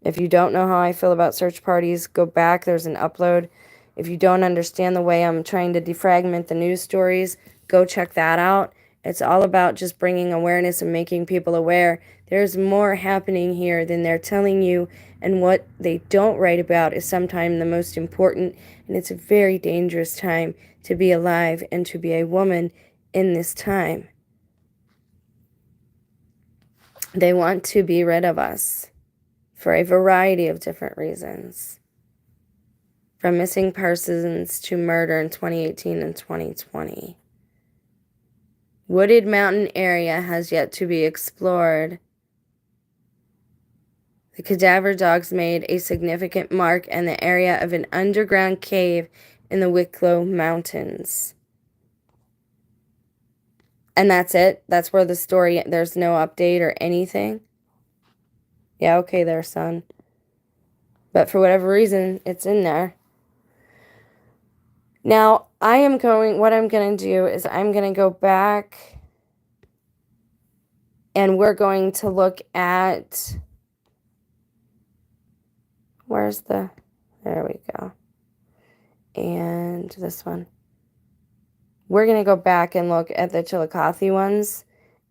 If you don't know how I feel about search parties, go back. There's an upload. If you don't understand the way I'm trying to defragment the news stories, go check that out. It's all about just bringing awareness and making people aware. There's more happening here than they're telling you, and what they don't write about is sometimes the most important, and it's a very dangerous time to be alive and to be a woman in this time. They want to be rid of us for a variety of different reasons. From missing persons to murder in 2018 and 2020. Wooded mountain area has yet to be explored. The cadaver dogs made a significant mark in the area of an underground cave in the Wicklow Mountains. And that's it? That's where the story, there's no update or anything? Yeah, okay there, son. But for whatever reason, it's in there. Now, what I'm going to do is I'm going to go back and we're going to look at, there we go. And this one. We're going to go back and look at the Chillicothe ones,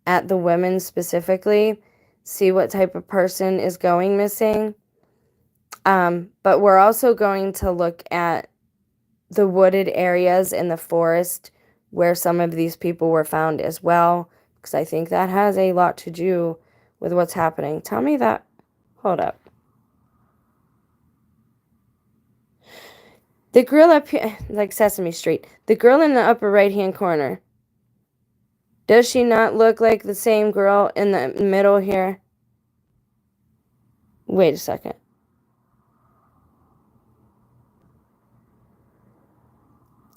at the women specifically, see what type of person is going missing. But we're also going to look at the wooded areas in the forest where some of these people were found as well, because I think that has a lot to do with what's happening. Tell me that. Hold up. The girl up here, like Sesame Street, the girl in the upper right-hand corner, does she not look like the same girl in the middle here? Wait a second.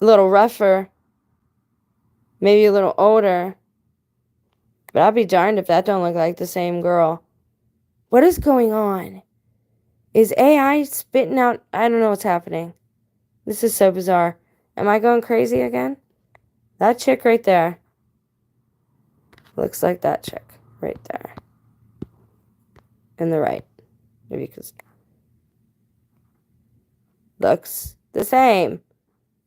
A little rougher. Maybe a little older. But I'll be darned if that don't look like the same girl. What is going on? Is AI spitting out? I don't know what's happening. This is so bizarre. Am I going crazy again? That chick right there. Looks like that chick right there. In the right. Maybe because... Looks the same.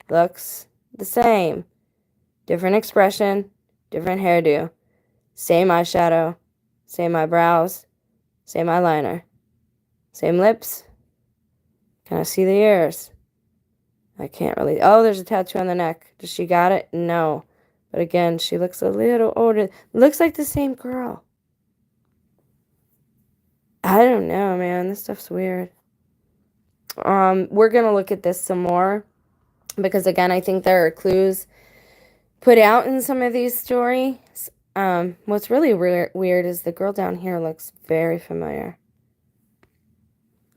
Looks the same. Different expression. Different hairdo. Same eyeshadow. Same eyebrows. Same eyeliner. Same lips. Can I see the ears? I can't really... Oh, there's a tattoo on the neck. Does she got it? No. But again, she looks a little older. Looks like the same girl. I don't know, man. This stuff's weird. We're gonna look at this some more because again, I think there are clues put out in some of these stories. What's really weird is the girl down here looks very familiar.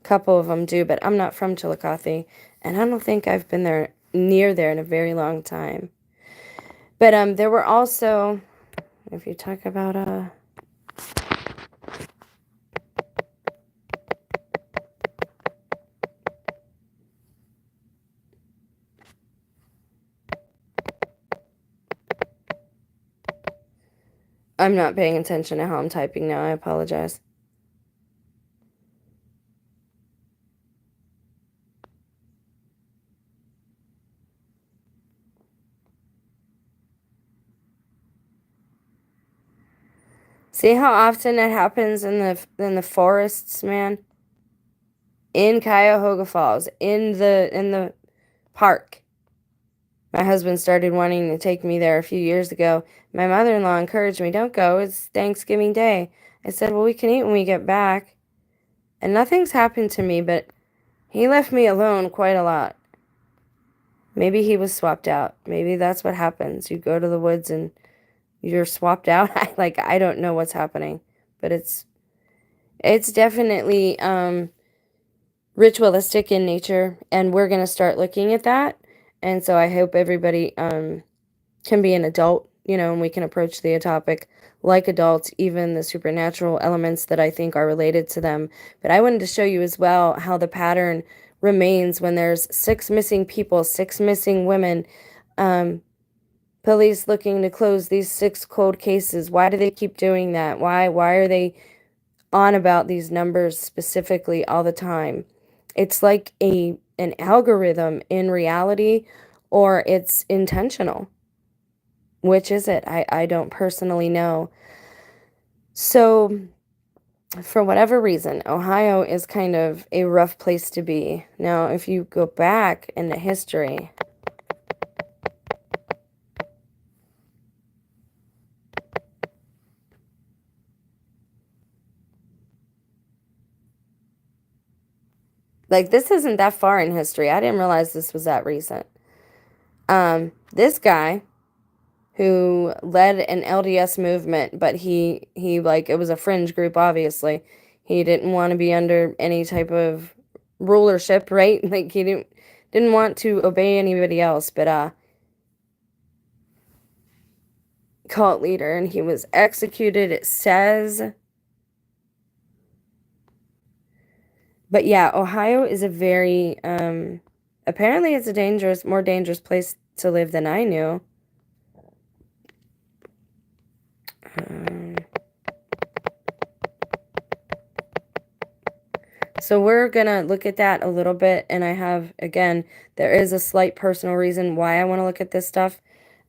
A couple of them do, but I'm not from Chillicothe, and I don't think I've been near there in a very long time. But there were also, if you talk about I'm not paying attention to how I'm typing now. I apologize. See how often it happens in the forests, man? In Cuyahoga Falls, in the park. My husband started wanting to take me there a few years ago. My mother-in-law encouraged me, "Don't go, it's Thanksgiving Day." I said, "Well, we can eat when we get back." And nothing's happened to me, but he left me alone quite a lot. Maybe he was swapped out. Maybe that's what happens. You go to the woods and you're swapped out. I don't know what's happening, but it's definitely ritualistic in nature, and we're going to start looking at that. And so I hope everybody can be an adult, and we can approach the topic like adults, even the supernatural elements that I think are related to them. But I wanted to show you as well how the pattern remains when there's 6 missing people, 6 missing women, police looking to close these 6 cold cases. Why do they keep doing that? Why are they on about these numbers specifically all the time? It's like an algorithm in reality, or it's intentional. Which is it? I don't personally know. So, for whatever reason, Ohio is kind of a rough place to be. Now, if you go back into history, like this isn't that far in history. I didn't realize this was that recent. This guy who led an LDS movement, but he like it was a fringe group, obviously. He didn't want to be under any type of rulership, right? Like he didn't want to obey anybody else, but cult leader, and he was executed, it says. But yeah, Ohio is a very apparently it's a more dangerous place to live than I knew. So we're gonna look at that a little bit, and I have, again, there is a slight personal reason why I want to look at this stuff.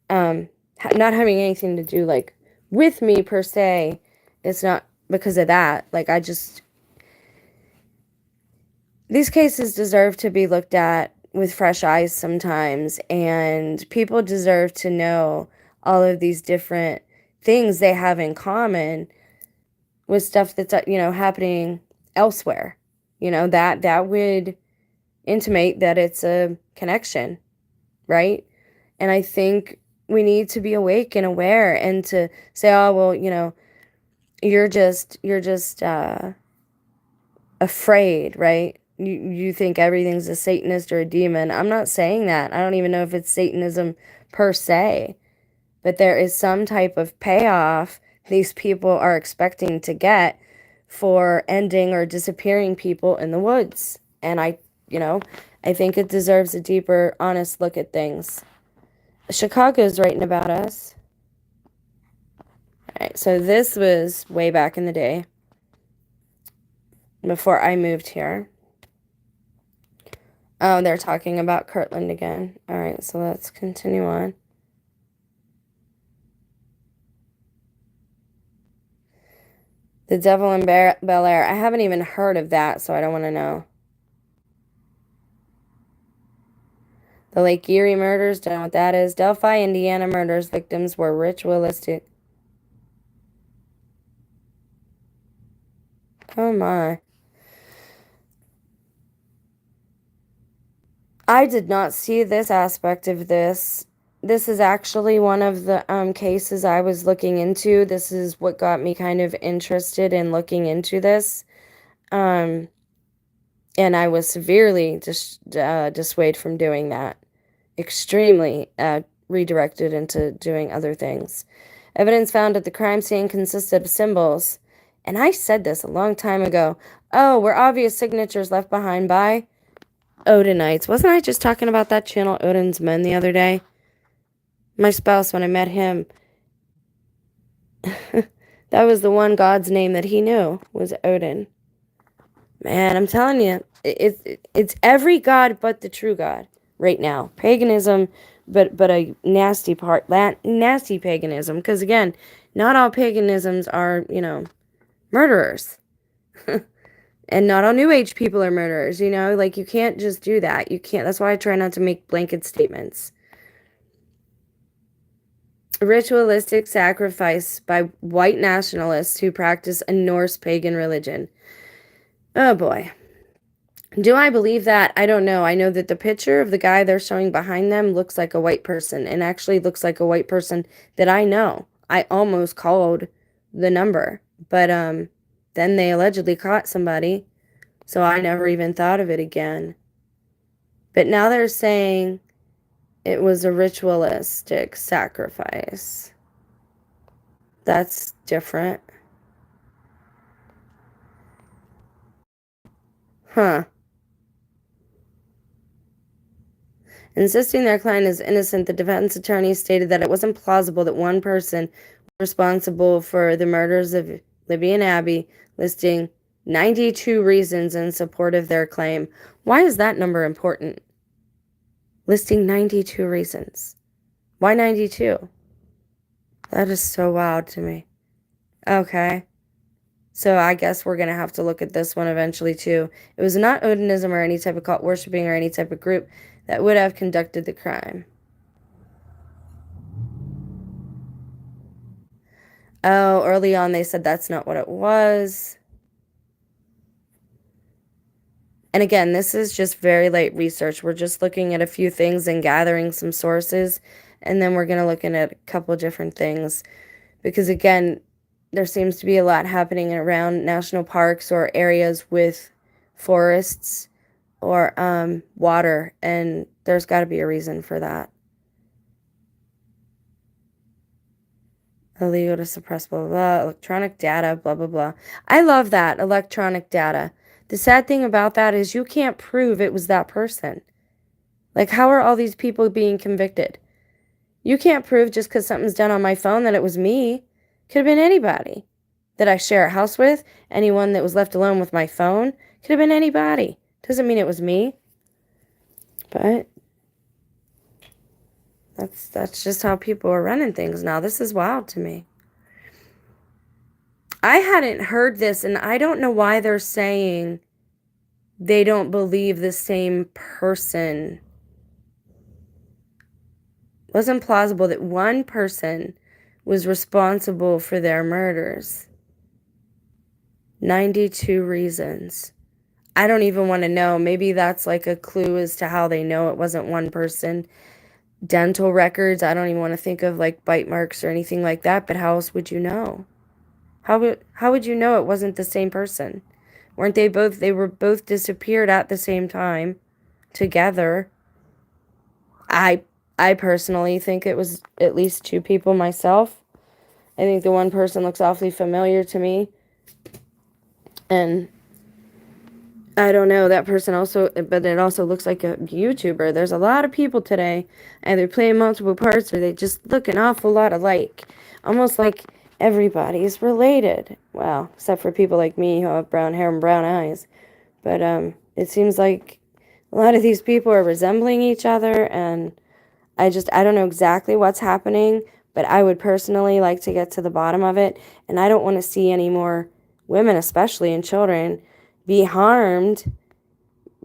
Not having anything to do, like, with me per se. It's not because of that. Like, these cases deserve to be looked at with fresh eyes sometimes, and people deserve to know all of these different things they have in common with stuff that's, happening elsewhere. That would intimate that it's a connection, right? And I think we need to be awake and aware and to say, oh, well, you're just afraid, right? You think everything's a Satanist or a demon. I'm not saying that. I don't even know if it's Satanism per se, but there is some type of payoff these people are expecting to get for ending or disappearing people in the woods. And I think it deserves a deeper, honest look at things. Chicago's writing about us. All right, so this was way back in the day, before I moved here. Oh, they're talking about Kirtland again. All right, so let's continue on. The Devil in Bel Air. I haven't even heard of that, so I don't want to know. The Lake Erie murders, don't know what that is. Delphi, Indiana murders, victims were ritualistic. Oh my. I did not see this aspect of this. This is actually one of the cases I was looking into. This is what got me kind of interested in looking into this. And I was severely dissuaded from doing that. Extremely redirected into doing other things. Evidence found at the crime scene consisted of symbols. And I said this a long time ago. Oh, were obvious signatures left behind by Odinites. Wasn't I just talking about that channel, Odin's Men, the other day? My spouse, when I met him, that was the one God's name that he knew, was Odin. Man, I'm telling you, it's every God but the true God right now. Paganism, but a nasty part, nasty paganism. Because again, not all paganisms are, murderers. And not all New Age people are murderers, Like, you can't just do that. You can't. That's why I try not to make blanket statements. Ritualistic sacrifice by white nationalists who practice a Norse pagan religion. Oh boy. Do I believe that? I don't know. I know that the picture of the guy they're showing behind them looks like a white person, and actually looks like a white person that I know. I almost called the number, but then they allegedly caught somebody, so I never even thought of it again. But now they're saying it was a ritualistic sacrifice. That's different. Huh. Insisting their client is innocent, the defense attorney stated that it wasn't plausible that one person was responsible for the murders of Libby and Abby, listing 92 reasons in support of their claim. Why is that number important? Listing 92 reasons. Why 92? That is so wild to me. Okay. So I guess we're going to have to look at this one eventually too. It was not Odinism or any type of cult worshiping or any type of group that would have conducted the crime. Oh, early on they said that's not what it was. And again, this is just very late research. We're just looking at a few things and gathering some sources, and then we're going to look at a couple different things. Because again, there seems to be a lot happening around national parks or areas with forests or water, and there's got to be a reason for that. Illegal to suppress blah, blah, blah, electronic data, blah, blah, blah. I love that, electronic data. The sad thing about that is you can't prove it was that person. Like, how are all these people being convicted? You can't prove just because something's done on my phone that it was me. Could have been anybody that I share a house with, anyone that was left alone with my phone. Could have been anybody. Doesn't mean it was me. But that's just how people are running things now. This is wild to me. I hadn't heard this, and I don't know why they're saying they don't believe the same person. It wasn't plausible that one person was responsible for their murders. 92 reasons. I don't even want to know. Maybe that's like a clue as to how they know it wasn't one person. Dental records, I don't even want to think of like bite marks or anything like that, but how else would you know? How would you know it wasn't the same person? Weren't they both, they were both disappeared at the same time together. I personally think it was at least two people myself. I think the one person looks awfully familiar to me. And I don't know, that person also, but it also looks like a YouTuber. There's a lot of people today, either playing multiple parts or they just look an awful lot alike. Almost like everybody's related. Well, except for people like me who have brown hair and brown eyes. But it seems like a lot of these people are resembling each other, and I don't know exactly what's happening, but I would personally like to get to the bottom of it, and I don't want to see any more women, especially and children, be harmed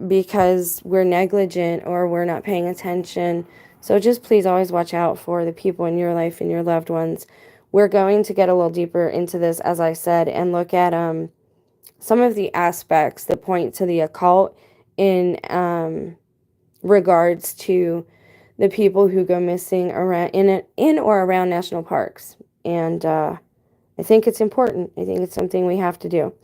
because we're negligent or we're not paying attention. So just please always watch out for the people in your life and your loved ones. We're going to get a little deeper into this, as I said, and look at some of the aspects that point to the occult in regards to the people who go missing around in or around national parks. And I think it's important. I think it's something we have to do.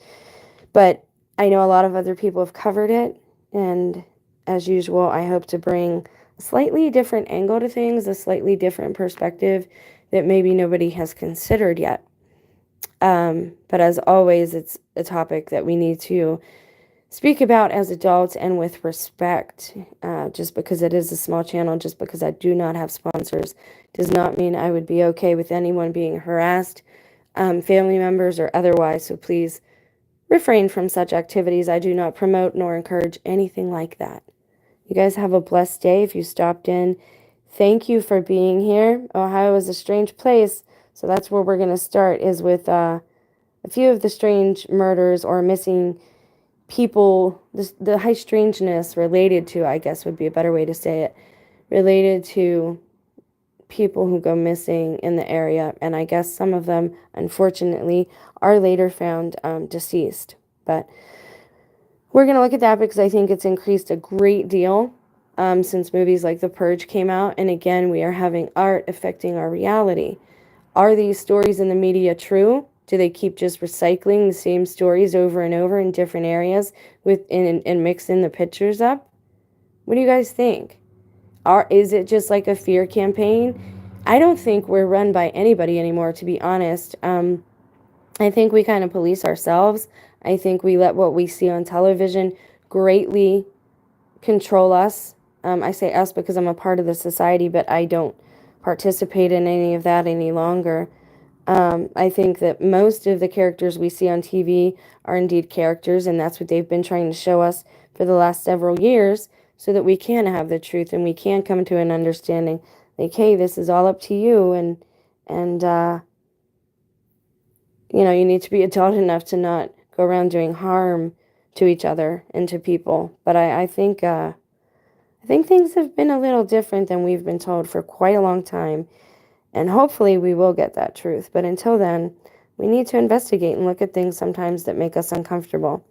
But I know a lot of other people have covered it, and as usual, I hope to bring a slightly different angle to things, a slightly different perspective that maybe nobody has considered yet. But as always, it's a topic that we need to speak about as adults and with respect. Just because it is a small channel, just because I do not have sponsors, does not mean I would be okay with anyone being harassed, family members or otherwise. So please refrain from such activities. I do not promote nor encourage anything like that. You guys have a blessed day. If you stopped in, thank you for being here. Ohio is a strange place, so that's where we're going to start, is with a few of the strange murders or missing people, the high strangeness related to, I guess would be a better way to say it, related to people who go missing in the area. And I guess some of them, unfortunately, are later found deceased. But we're going to look at that because I think it's increased a great deal since movies like The Purge came out. And again, we are having art affecting our reality. Are these stories in the media true? Do they keep just recycling the same stories over and over in different areas and mixing the pictures up? What do you guys think? Is it just like a fear campaign? I don't think we're run by anybody anymore, to be honest. I think we kind of police ourselves. I think we let what we see on television greatly control us. I say us because I'm a part of the society, but I don't participate in any of that any longer. I think that most of the characters we see on TV are indeed characters, and that's what they've been trying to show us for the last several years, so that we can have the truth and we can come to an understanding. Like, hey, this is all up to you, and you need to be adult enough to not go around doing harm to each other and to people. But I think things have been a little different than we've been told for quite a long time. And hopefully we will get that truth. But until then, we need to investigate and look at things sometimes that make us uncomfortable.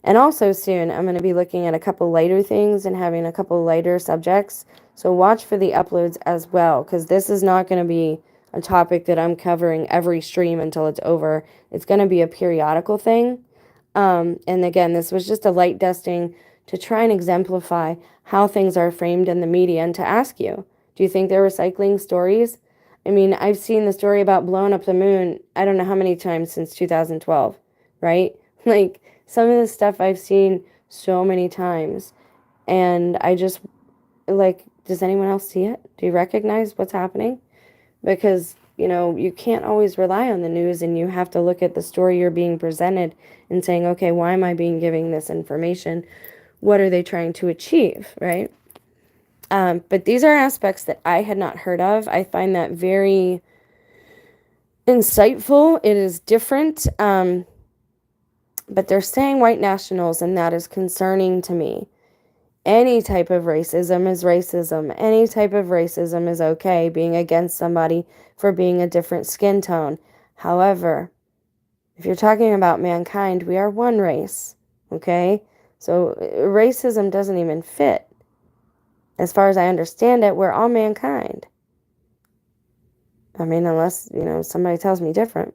And also soon, I'm going to be looking at a couple lighter things and having a couple lighter subjects. So watch for the uploads as well, because this is not going to be a topic that I'm covering every stream until it's over. It's going to be a periodical thing. And again, this was just a light dusting to try and exemplify how things are framed in the media and to ask you, do you think they're recycling stories? I mean, I've seen the story about blowing up the moon, I don't know how many times since 2012, right? Like, some of the stuff I've seen so many times. And I just, like, does anyone else see it? Do you recognize what's happening? Because, you can't always rely on the news, and you have to look at the story you're being presented and saying, okay, why am I being given this information? What are they trying to achieve, right? But these are aspects that I had not heard of. I find that very insightful. It is different. But they're saying white nationals, and that is concerning to me. Any type of racism is racism. Any type of racism is okay, being against somebody for being a different skin tone. However, if you're talking about mankind, we are one race, okay? So racism doesn't even fit. As far as I understand it, we're all mankind. I mean, unless, somebody tells me different.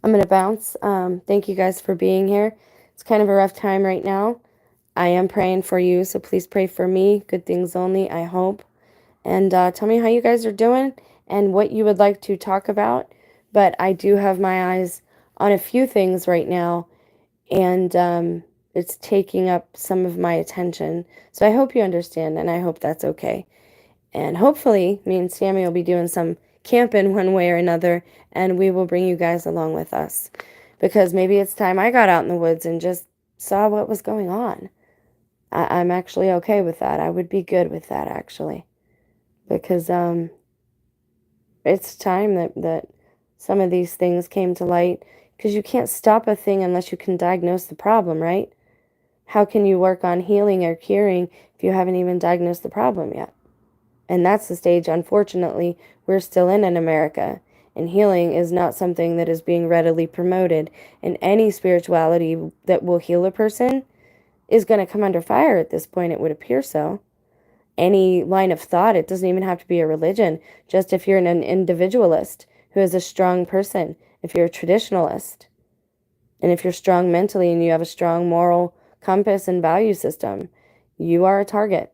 I'm going to bounce. Thank you guys for being here. It's kind of a rough time right now. I am praying for you, so please pray for me. Good things only, I hope. And tell me how you guys are doing and what you would like to talk about. But I do have my eyes on a few things right now, and it's taking up some of my attention. So I hope you understand, and I hope that's okay. And hopefully, me and Sammy will be doing some camping one way or another, and we will bring you guys along with us. Because maybe it's time I got out in the woods and just saw what was going on. I'm actually okay with that. I would be good with that, actually. Because it's time that some of these things came to light. Because you can't stop a thing unless you can diagnose the problem, right? How can you work on healing or curing if you haven't even diagnosed the problem yet? And that's the stage, unfortunately, we're still in America. And healing is not something that is being readily promoted. And any spirituality that will heal a person is going to come under fire at this point, it would appear so. Any line of thought, it doesn't even have to be a religion. Just if you're an individualist who is a strong person, if you're a traditionalist, and if you're strong mentally and you have a strong moral compass and value system, you are a target.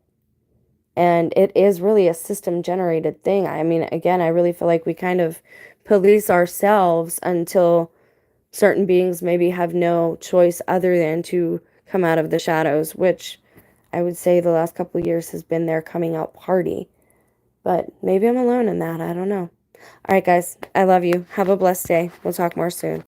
And it is really a system generated thing. I mean, again, I really feel like we kind of police ourselves until certain beings maybe have no choice other than to come out of the shadows, which I would say the last couple of years has been their coming out party. But maybe I'm alone in that. I don't know. All right, guys. I love you. Have a blessed day. We'll talk more soon.